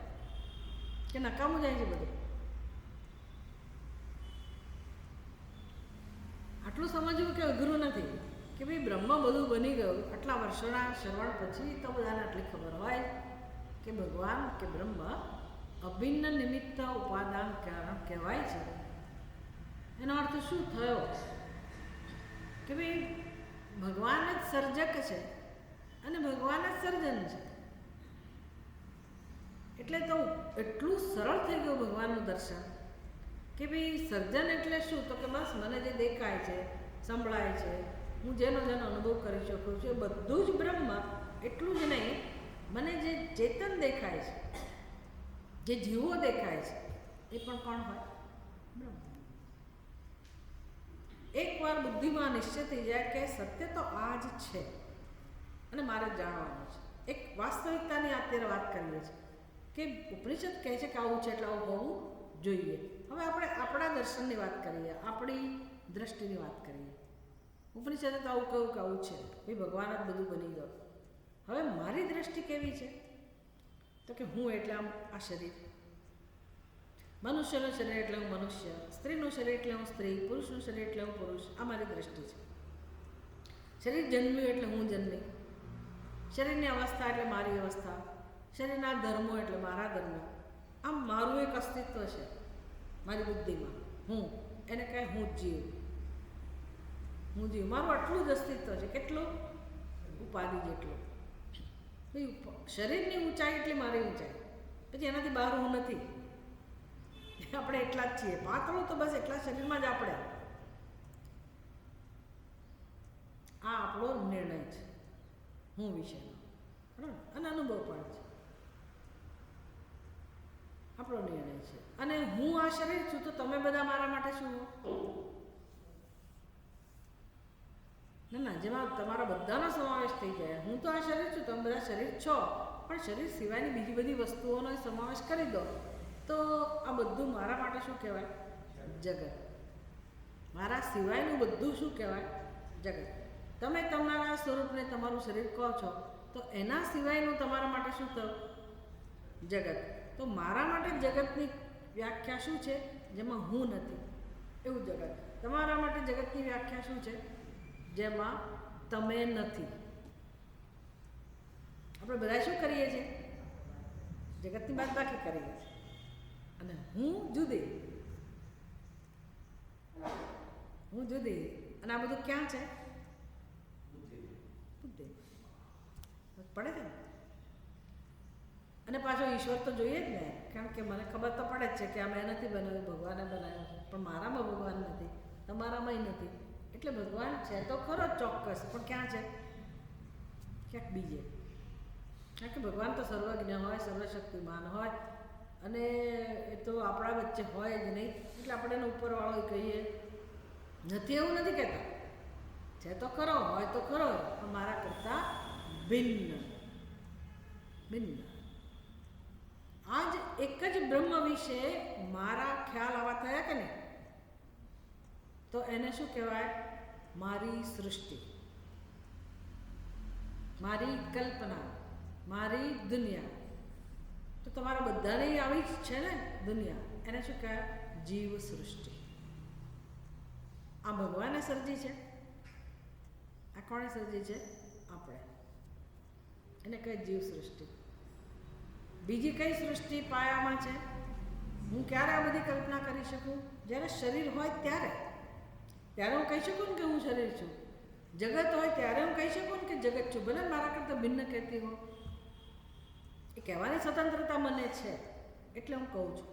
કે નકામું જાય છે બધું? આટલું સમજવું કે અઘરું નથી કે ભાઈ બ્રહ્મ બધું બની ગયું. આટલા વર્ષોના શ્રવણ પછી તો બધાને આટલી ખબર હોય કે ભગવાન કે બ્રહ્મ અભિન્ન નિમિત્ત ઉપાદાન કારણ કહેવાય છે. એનો અર્થ શું થયો? કે ભાઈ ભગવાન જ સર્જક છે અને ભગવાન જ સર્જન છે. એટલે તો એટલું સરળ થઈ ગયું ભગવાનનું દર્શન કે ભાઈ સર્જન એટલે શું? તો કે બસ મને જે દેખાય છે, સંભળાય છે, હું જેનો અનુભવ કરી શકું છું એ બધું જ બ્રહ્મ. એટલું જ નહીં, મને જે ચેતન દેખાય છે, જે જીવો દેખાય છે એ પણ કોણ હોય? બ્રહ્મ. એકવાર બુદ્ધિમાં નિશ્ચય થઈ જાય કે સત્ય તો આ જ છે અને મારે જાણવાનું છે. એક વાસ્તવિકતાની અત્યારે વાત કરીએ છીએ કે ઉપનિષદ કહે છે કે આવું છે એટલે આવું હોવું જોઈએ. હવે આપણે આપણા દર્શનની વાત કરીએ, આપણી દ્રષ્ટિની વાત કરીએ. ઉપનિષદે તો આવું કહ્યું કે આવું છે, ભાઈ ભગવાન જ બધું બની ગયું. હવે મારી દ્રષ્ટિ કેવી છે? તો કે હું એટલે આમ આ શરીર, મનુષ્યનું શરીર એટલે હું મનુષ્ય, સ્ત્રીનું શરીર એટલે હું સ્ત્રી, પુરુષનું શરીર એટલે હું પુરુષ. આ મારી દ્રષ્ટિ છે. શરીર જન્મ્યું એટલે હું જન્મી, શરીરની અવસ્થા એટલે મારી અવસ્થા, શરીરના ધર્મો એટલે મારા ધર્મો. આમ મારું એક અસ્તિત્વ છે મારી બુદ્ધિમાં. હું એને કહે હું જીવ. હું જીવ, મારું આટલું જ અસ્તિત્વ છે. કેટલું? ઉપાધિ જેટલું. શરીરની ઊંચાઈ એટલે મારી ઊંચાઈ, પછી એનાથી બહાર હું નથી. આપણે એટલા જ છીએ. પાતળું તો બસ એટલા શરીરમાં જ આપણે. આ આપણો નિર્ણય છે હું વિશેનો, બરાબર? અને અનુભવ પણ છે, આપણો નિર્ણય છે. અને હું આ શરીર છું તો તમે બધા મારા માટે શું હો? ના, જેમાં તમારા બધાનો સમાવેશ થઈ જાય. હું તો આ શરીર છું, તમે બધા શરીર છો, પણ શરીર સિવાયની બીજી બધી વસ્તુઓનો સમાવેશ કરી દો તો આ બધું મારા માટે શું કહેવાય? જગત. મારા સિવાયનું બધું શું કહેવાય? જગત. તમે તમારા સ્વરૂપને તમારું શરીર કહો છો તો એના સિવાયનું તમારા માટે શું થયું? જગત. તો મારા માટે જગતની વ્યાખ્યા શું છે? જેમાં હું નથી એવું જગત. તમારા માટે જગતની વ્યાખ્યા શું છે? જેમાં તમે નથી. આપણે બધા શું કરીએ છીએ? જગતની બાદબાકી કરીએ છીએ. અને હું જુદી, હું જુદી. અને આ બધું ક્યાં છે? બુદ્ધિ. પડે છે ને? અને પાછો ઈશ્વર તો જોઈએ જ ને, કારણ કે મને ખબર તો પડે જ છે કે આ મેં નથી બનાવ્યું, ભગવાને બનાવ્યું છે. પણ મારામાં ભગવાન નથી, તમારામાંય નથી. એટલે ભગવાન છે તો ખરો જ ચોક્કસ, પણ ક્યાં છે? ક્યાંક બીજે. કારણ કે ભગવાન તો સર્વજ્ઞ હોય, સર્વશક્તિમાન હોય, અને એ તો આપણા વચ્ચે હોય જ નહીં. એટલે આપણે એને ઉપરવાળો કહીએ. નથી એવું નથી કહેતા, છે તો ખરો, હોય તો ખરો, પણ મારા કરતાં ભિન્ન. ભિન્ન. આજ એક જ બ્રહ્મ વિશે મારા ખ્યાલ આવા થયા કે નહીં, તો એને શું કહેવાય? મારી સૃષ્ટિ, મારી કલ્પના, મારી દુનિયા. તો તમારા બધાને આવી જ છે ને દુનિયા. એને શું કહેવાય? જીવ સૃષ્ટિ. આ ભગવાને સર્જી છે. આ કોણે સર્જી છે? આપણે. એને કહે જીવ સૃષ્ટિ. બીજી કઈ સૃષ્ટિ પાયામાં છે? હું ક્યારે આ બધી કલ્પના કરી શકું? જ્યારે શરીર હોય ત્યારે. ત્યારે હું કહી શકું ને કે હું શરીર છું. જગત હોય ત્યારે હું કહી શકું ને કે જગત છું. ભલે મારા કરતાં ભિન્ન કહેતી હો, એ કહેવાની સ્વતંત્રતા મને છે, એટલે હું કહું છું.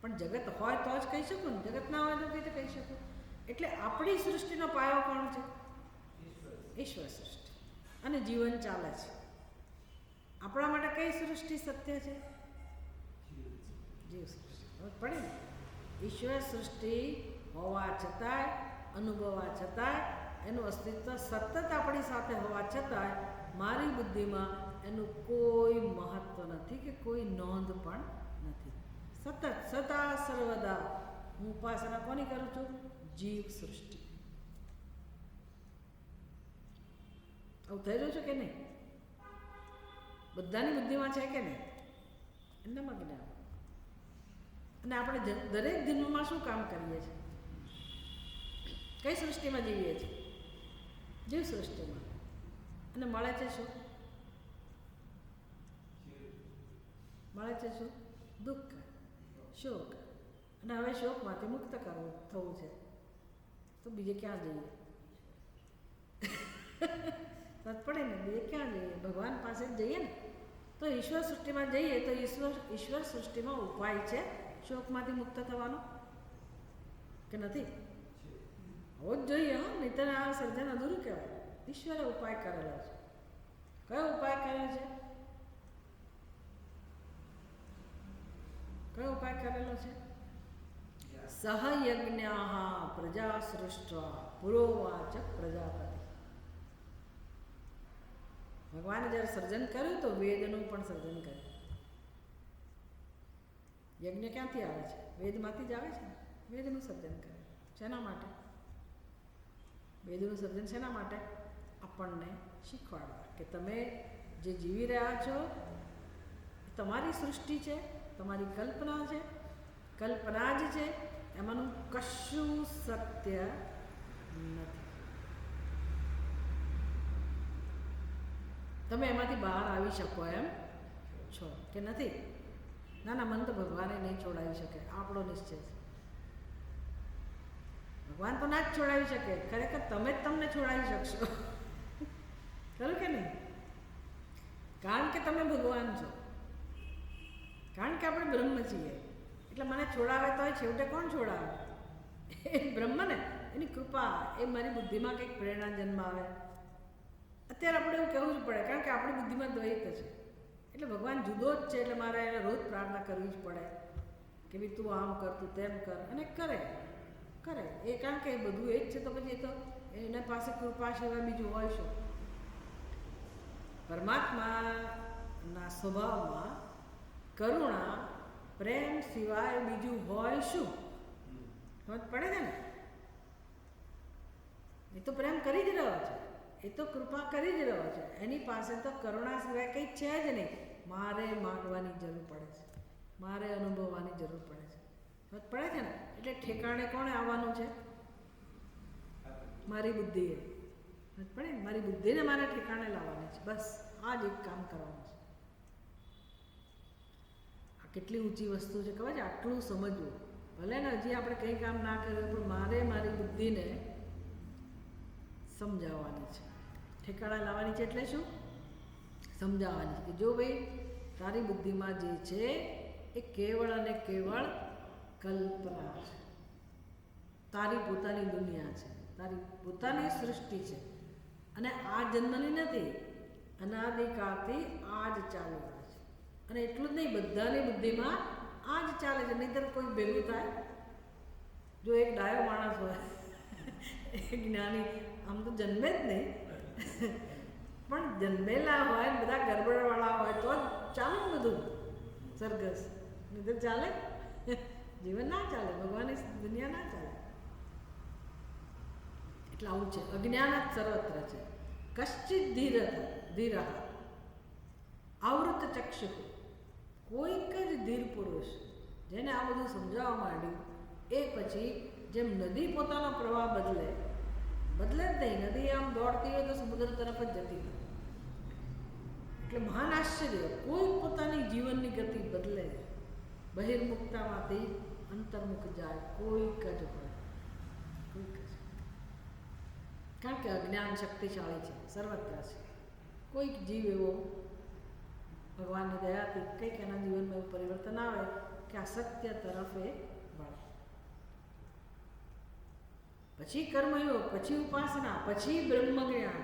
પણ જગત હોય તો જ કહી શકું ને, જગત ના હોય તો કઈ રીતે કહી શકું? એટલે આપણી સૃષ્ટિનો પાયો કોણ છે? ઈશ્વર સૃષ્ટિ. અને જીવન ચાલે છે. આપણા માટે કઈ સૃષ્ટિ સત્ય છે? જીવ સૃષ્ટિ. પડે ને? ઈશ્વર સૃષ્ટિ હોવા છતાંય, અનુભવવા છતાંય, એનું અસ્તિત્વ સતત આપણી સાથે હોવા છતાંય મારી બુદ્ધિમાં એનું કોઈ મહત્વ નથી કે કોઈ નોંધ પણ નથી. સતત સદા સર્વદા હું ઉપાસના કોની કરું છું? જીવ સૃષ્ટિ. આવું થઈ રહ્યું છે કે નહીં? બધાની બુદ્ધિમાં છે કે નહીં? એનામાં જ્ઞાન. અને આપણે દરેક દિનમાં શું કામ કરીએ છીએ? કઈ સૃષ્ટિમાં જીવીએ છીએ? જીવ સૃષ્ટિમાં. અને મળે છે શું? મળે છે શું? દુઃખ, શોક. અને હવે શોકમાંથી મુક્ત થવું છે. તો બીજે ક્યાં જઈએ? પડે ને, બીજે ક્યાં જઈએ? ભગવાન પાસે જ જઈએ ને. તો ઈશ્વર સૃષ્ટિમાં જઈએ તો ઈશ્વર સૃષ્ટિમાં ઉપાય છે શોકમાંથી મુક્ત થવાનો કે નથી? હોવો જ જોઈએ. હા, નહીંતર આ સર્જન અધૂરું કહેવાય. ઈશ્વરે ઉપાય કરેલો છે. કયો ઉપાય કર્યો છે? કયો ઉપાય કરેલો છે? સહયજ્ઞા પ્રજા સૃષ્ટા પુરોવાચ પ્રજાપતિ. ભગવાને જ્યારે સર્જન કર્યું તો વેદનું પણ સર્જન કર્યું. યજ્ઞ ક્યાંથી આવે છે? વેદમાંથી જ આવે છે. વેદનું સર્જન કર્યું. શેના માટે? વેદનું સર્જન શેના માટે? આપણને શીખવાડવા કે તમે જે જીવી રહ્યા છો એ તમારી સૃષ્ટિ છે, તમારી કલ્પના છે, કલ્પના જ છે, એમાંનું કશું સત્ય નથી. તમે એમાંથી બહાર આવી શકો એમ છો કે નથી? ના, મન તો ભગવાને નહીં છોડાવી શકે. આપણો નિશ્ચય છે. ભગવાન તો ના જ છોડાવી શકે. ખરેખર તમે જ તમને છોડાવી શકશો. ખરું કે નહીં? કારણ કે તમે ભગવાન છો. કારણ કે આપણે બ્રહ્મ છીએ. એટલે મને છોડાવે તો છેવટે કોણ છોડાવે? એ બ્રહ્મ ને. એની કૃપા. એ મારી બુદ્ધિમાં કંઈક પ્રેરણા જન્માવે. અત્યારે આપણે એવું કહેવું જ પડે, કારણ કે આપણી બુદ્ધિમાં દ્વૈત છે. એટલે ભગવાન જુદો જ છે. એટલે મારે એને રોજ પ્રાર્થના કરવી જ પડે કે ભાઈ તું આમ કર, તું તેમ કર. અને કરે. એ કારણ કે બધું એ જ છે. તો પછી એ તો એના પાસે કૃપા સિવાય બીજું હોય શું? પરમાત્માના સ્વભાવમાં કરુણા, પ્રેમ સિવાય બીજું હોય શું? સમજ પડે છે ને? એ તો પ્રેમ કરી જ રહ્યો છે. એ તો કૃપા કરી જ રહ્યો છે. એની પાસે તો કરુણા સિવાય કંઈ છે જ નહીં. મારે માંગવાની જરૂર પડે છે. મારે અનુભવવાની જરૂર પડે છે. પડે છે ને, એટલે ઠેકાણે કોણે આવવાનું છે? મારી બુદ્ધિએ. પડે ને, મારી બુદ્ધિને મારે ઠેકાણે લાવવાની છે. બસ આ જ એક કામ કરવાનું છે. આ કેટલી ઊંચી વસ્તુ છે ખબર છે? આટલું સમજવું. ભલે ને હજી આપણે કંઈ કામ ના કર્યું, પણ મારે મારી બુદ્ધિને સમજાવવાની છે, ઠેકાણા લાવવાની છે. એટલે શું? સમજાવવાની છે કે જો ભાઈ તારી બુદ્ધિમાં જે છે એ કેવળ અને કેવળ કલ્પના છે, તારી પોતાની દુનિયા છે, તારી પોતાની સૃષ્ટિ છે, અને આ જન્મની નથી, અનાદિકાળથી આ જ ચાલુ રહે છે. અને એટલું જ નહીં, બધાની બુદ્ધિમાં આ જ ચાલે છે. નહીંતર કોઈ ભેગું થાય? જો એક ડાયો માણસ હોય, એક જ્ઞાની, આમ તો જન્મે જ નહીં, પણ જન્મેલા હોય, બધા ગરબડવાળા હોય તો જ ચાલે ને બધું સરઘસ. નહીંતર ચાલે? જીવન ના ચાલે, ભગવાનની દુનિયા ના ચાલે. એટલે આવું છે. અજ્ઞાન જ સર્વત્ર છે. કશ્ચિત ધીર આવૃત ચક્ષુ, કોઈક જ ધીર પુરુષ જેને આ બધું સમજાવવા માંડ્યું, એ પછી જેમ નદી પોતાનો પ્રવાહ બદલે જ નહીં, નદી આમ દોડતી હોય તો સમુદ્ર તરફ જ જતી હોય. એટલે મહાન આશ્ચર્ય, કોઈ પોતાની જીવનની ગતિ બદલે, બહિર્મુખતામાંથી અંતર્મુખ જાય, કોઈક જ હોય, કોઈક જ. કારણ કે અજ્ઞાન શક્તિશાળી છે, સર્વત્ર છે. કોઈક જીવ એવો ભગવાનની દયાથી કંઈક એના જીવનમાં એવું પરિવર્તન આવે કે આ સત્ય તરફ એ વળે. પછી કર્મયોગ, પછી ઉપાસના, પછી બ્રહ્મ જ્ઞાન.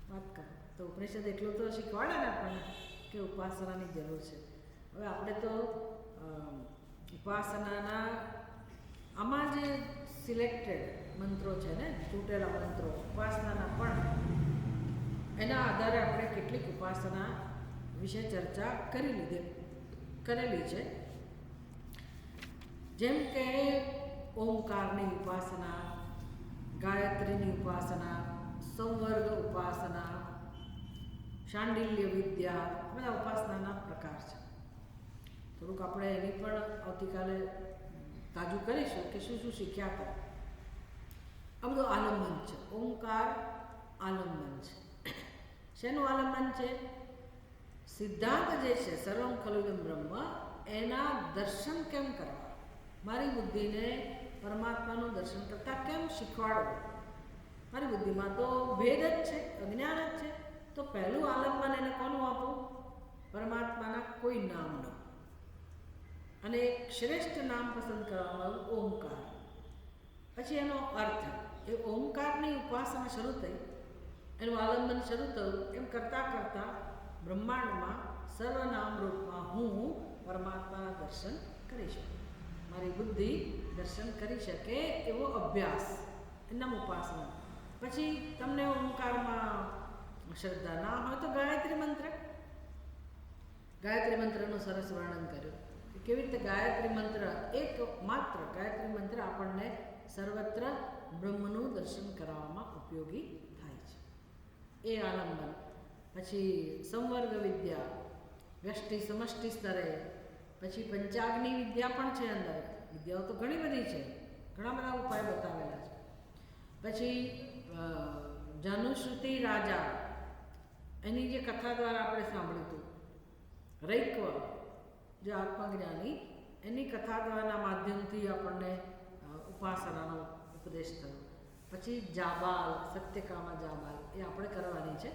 વાત કરો તો ઉપનિષદ એટલું તો શીખવાડે ને આપણને કે ઉપાસનાની જરૂર છે. હવે આપણે તો ઉપાસનાના આમાં જે સિલેક્ટેડ મંત્રો છે ને, ચૂંટેલા મંત્રો ઉપાસનાના, પણ એના આધારે આપણે કેટલીક ઉપાસના વિશે ચર્ચા કરેલી છે. જેમ કે ઓમકારની ઉપાસના, ગાયત્રીની ઉપાસના, સંવર્ગ ઉપાસના, શાંડિલ્ય વિદ્યા, બધા ઉપાસનાના પ્રકાર છે. થોડુંક આપણે એની પણ આવતીકાલે તાજું કરીશું કે શું શું શીખ્યા હતા. આ બધું આલંબન છે. ઓમકાર આલંબન છે. શેનું આલંબન છે? સિદ્ધાંત જે છે સર્વમ ખલુદમ બ્રહ્મ, એના દર્શન કેમ કરવા, મારી બુદ્ધિને પરમાત્માનું દર્શન કરતાં કેમ શીખવાડવું. મારી બુદ્ધિમાં તો ભેદ જ છે, અજ્ઞાન જ છે. તો પહેલું આલંબન એને કોનું આપવું? પરમાત્માના કોઈ નામનું. અને એક શ્રેષ્ઠ નામ પસંદ કરવામાં આવ્યું, ઓમકાર. પછી એનો અર્થ, એ ઓમકારની ઉપાસના શરૂ થઈ, એનું આલંબન શરૂ થયું. એમ કરતાં કરતાં બ્રહ્માંડમાં સર્વનામ રૂપમાં હું પરમાત્માના દર્શન કરી શકું, મારી બુદ્ધિ દર્શન કરી શકે એવો અભ્યાસ, એના ઉપાસના. પછી તમને ઓમકારમાં શ્રદ્ધા ના હોય તો ગાયત્રી મંત્રનું સરસ વર્ણન કર્યું કે કેવી રીતે ગાયત્રી મંત્ર, એક માત્ર ગાયત્રી મંત્ર આપણને સર્વત્ર બ્રહ્મનું દર્શન કરાવવામાં ઉપયોગી થાય છે. એ આલંબન. પછી સંવર્ગ વિદ્યા, વ્યષ્ટિ સમષ્ટિ સ્તરે. પછી પંચાગ્નિ વિદ્યા પણ છે અંદર. વિદ્યાઓ તો ઘણી બધી છે, ઘણા બધા ઉપાય બતાવેલા છે. પછી જાનુશ્રુતિ રાજા, એની જે કથા દ્વારા આપણે સાંભળ્યું હતું, રૈક્વ જે આત્મજ્ઞાની, એની કથા દ્વારાના માધ્યમથી આપણને ઉપાસનાનો ઉપદેશ થયો. પછી જાબાલ, સત્યકામા જાબાલ, એ આપણે કરવાની છે.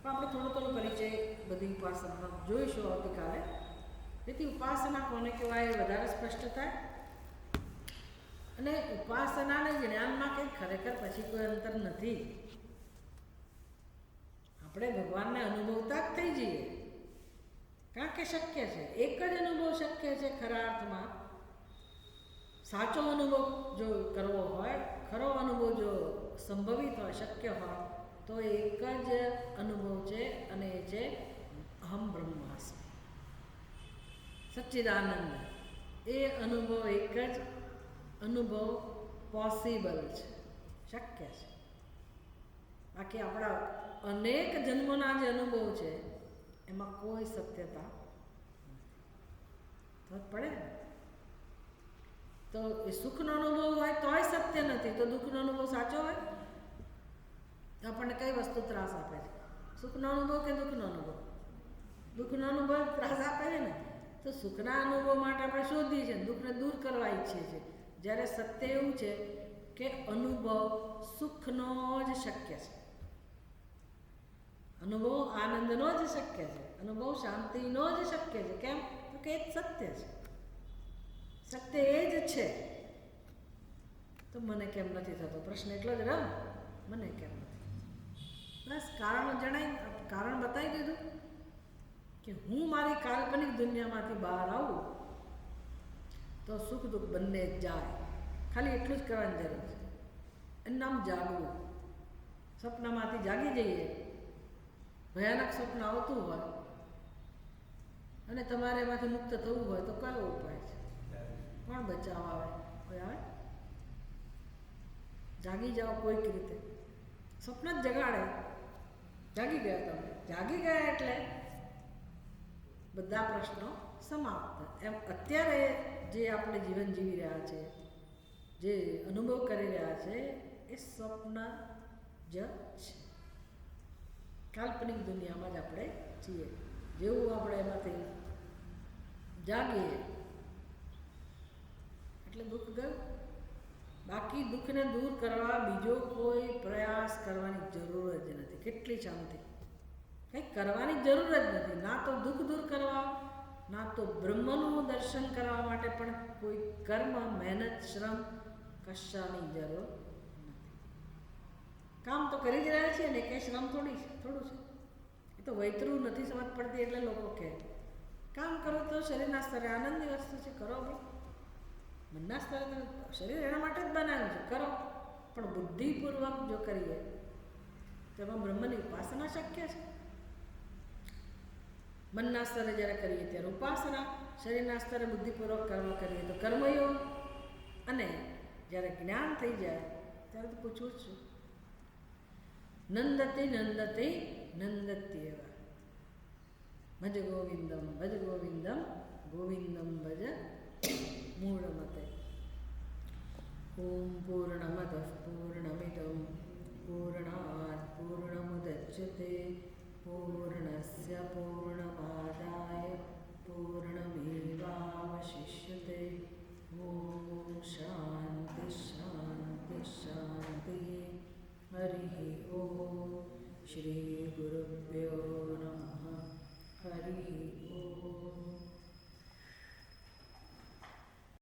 પણ આપણે થોડો પરિચય બધી ઉપાસનાનો જોઈશું આવતીકાલે. તેથી ઉપાસના કોને કહેવાય વધારે સ્પષ્ટ થાય. અને ઉપાસનાને જ્ઞાનમાં કંઈ ખરેખર પછી કોઈ અંતર નથી. આપણે ભગવાનને અનુભવતા જ થઈ જઈએ, કારણ કે શક્ય છે. એક જ અનુભવ શક્ય છે ખરા અર્થમાં. સાચો અનુભવ જો કરવો હોય, ખરો અનુભવ જો સંભવિત હોય, શક્ય હોય, તો એક જ અનુભવ છે, અને એ છે અહમ બ્રહ્માસ્મિ, સચ્ચિદાનંદ. એ અનુભવ, એક જ અનુભવ પોસિબલ છે, શક્ય છે. બાકી આપણા અનેક જન્મોના જે અનુભવ છે એમાં કોઈ સત્યતા નથી. તો પડે ને. તો એ સુખનો અનુભવ હોય તોય સત્ય નથી, તો દુઃખનો અનુભવ સાચો હોય? આપણને કઈ વસ્તુ ત્રાસ આપે છે? સુખનો અનુભવ કે દુઃખનો અનુભવ? દુઃખનો અનુભવ ત્રાસ આપે છે ને. તો સુખના અનુભવ માટે આપણે શોધીએ છીએ, દુઃખને દૂર કરવા ઈચ્છીએ છીએ. જ્યારે સત્ય એવું છે કે અનુભવ સુખનો જ શક્ય છે, અનુભવ આનંદનો જ શક્ય છે, અનુભવ શાંતિનો જ શક્ય છે. કેમ? તો કે એ જ સત્ય છે, સત્ય એ જ છે. તો મને કેમ નથી થતો? પ્રશ્ન એટલો જ રહ્યો, મને કેમ નથી? બસ કારણ કારણ બતાવી દીધું કે હું મારી કાલ્પનિક દુનિયામાંથી બહાર આવું તો સુખ દુઃખ બંને જાય. ખાલી એટલું જ કરવાની જરૂર છે. એનું નામ જાગવું. સપનામાંથી જાગી જઈએ, ભયાનક સ્વપ્ન આવતું હોય અને તમારે એમાંથી મુક્ત થવું હોય તો કયો ઉપાય છે? કોણ બચાવવા આવે? કોઈ આવે? જાગી જાઓ કોઈક રીતે. સ્વપ્ન જ જગાડે. જાગી ગયા તમે, જાગી ગયા એટલે બધા પ્રશ્નો સમાપ્ત. એમ અત્યારે જે આપણે જીવન જીવી રહ્યા છે, જે અનુભવ કરી રહ્યા છે, એ સ્વપ્ન જ છે. કાલ્પનિક દુનિયામાં જ આપણે છીએ. જેવું આપણે એમાંથી જાગીએ એટલે દુઃખ ગયું. બાકી દુઃખને દૂર કરવા બીજો કોઈ પ્રયાસ કરવાની જરૂર જ નથી. કેટલી શાંતિ! કંઈ કરવાની જરૂર જ નથી. ના તો દુઃખ દૂર કરવા, ના તો બ્રહ્મનું દર્શન કરવા માટે પણ કોઈ કર્મ, મહેનત, શ્રમ કશાની જરૂર નથી. કામ તો કરી જ રહ્યા છીએ ને, કંઈ શ્રમ થોડું છે. એ તો વૈતરું નથી સમજ પડતી એટલે લોકો કહે કામ કરો તો શરીરના સ્તરે આનંદની વસ્તુ છે, કરો ભાઈ. મનના સ્તરે શરીર એના માટે જ બનાવ્યું છે, કરો. પણ બુદ્ધિપૂર્વક જો કરીએ તેમાં બ્રહ્મની ઉપાસના શક્ય છે. મનના સ્તરે જ્યારે કરીએ ત્યારે ઉપાસના, શરીરના સ્તરે બુદ્ધિપૂર્વક કર્મ કરીએ તો કર્મયોગ, અને જ્યારે જ્ઞાન થઈ જાય ત્યારે તો પૂછવું જ છું. નંદતે નંદતે નંદત્યેવ. ભજ ગોવિંદમ ભજ ગોવિંદમ ગોવિંદમ ભજ મૂળમતે. ઓમ પૂર્ણમદ પૂર્ણમિદમ પૂર્ણાત પૂર્ણમુદચ્યતે પૂર્ણસ્ય પૂર્ણમાદાય પૂર્ણમેવાવશિષ્યતે. ઓમ શાંતિ શાંતિ શાંતિ. હરિ ઓમ. શ્રી ગુરુભ્યો નમઃ. હરિ ઓમ.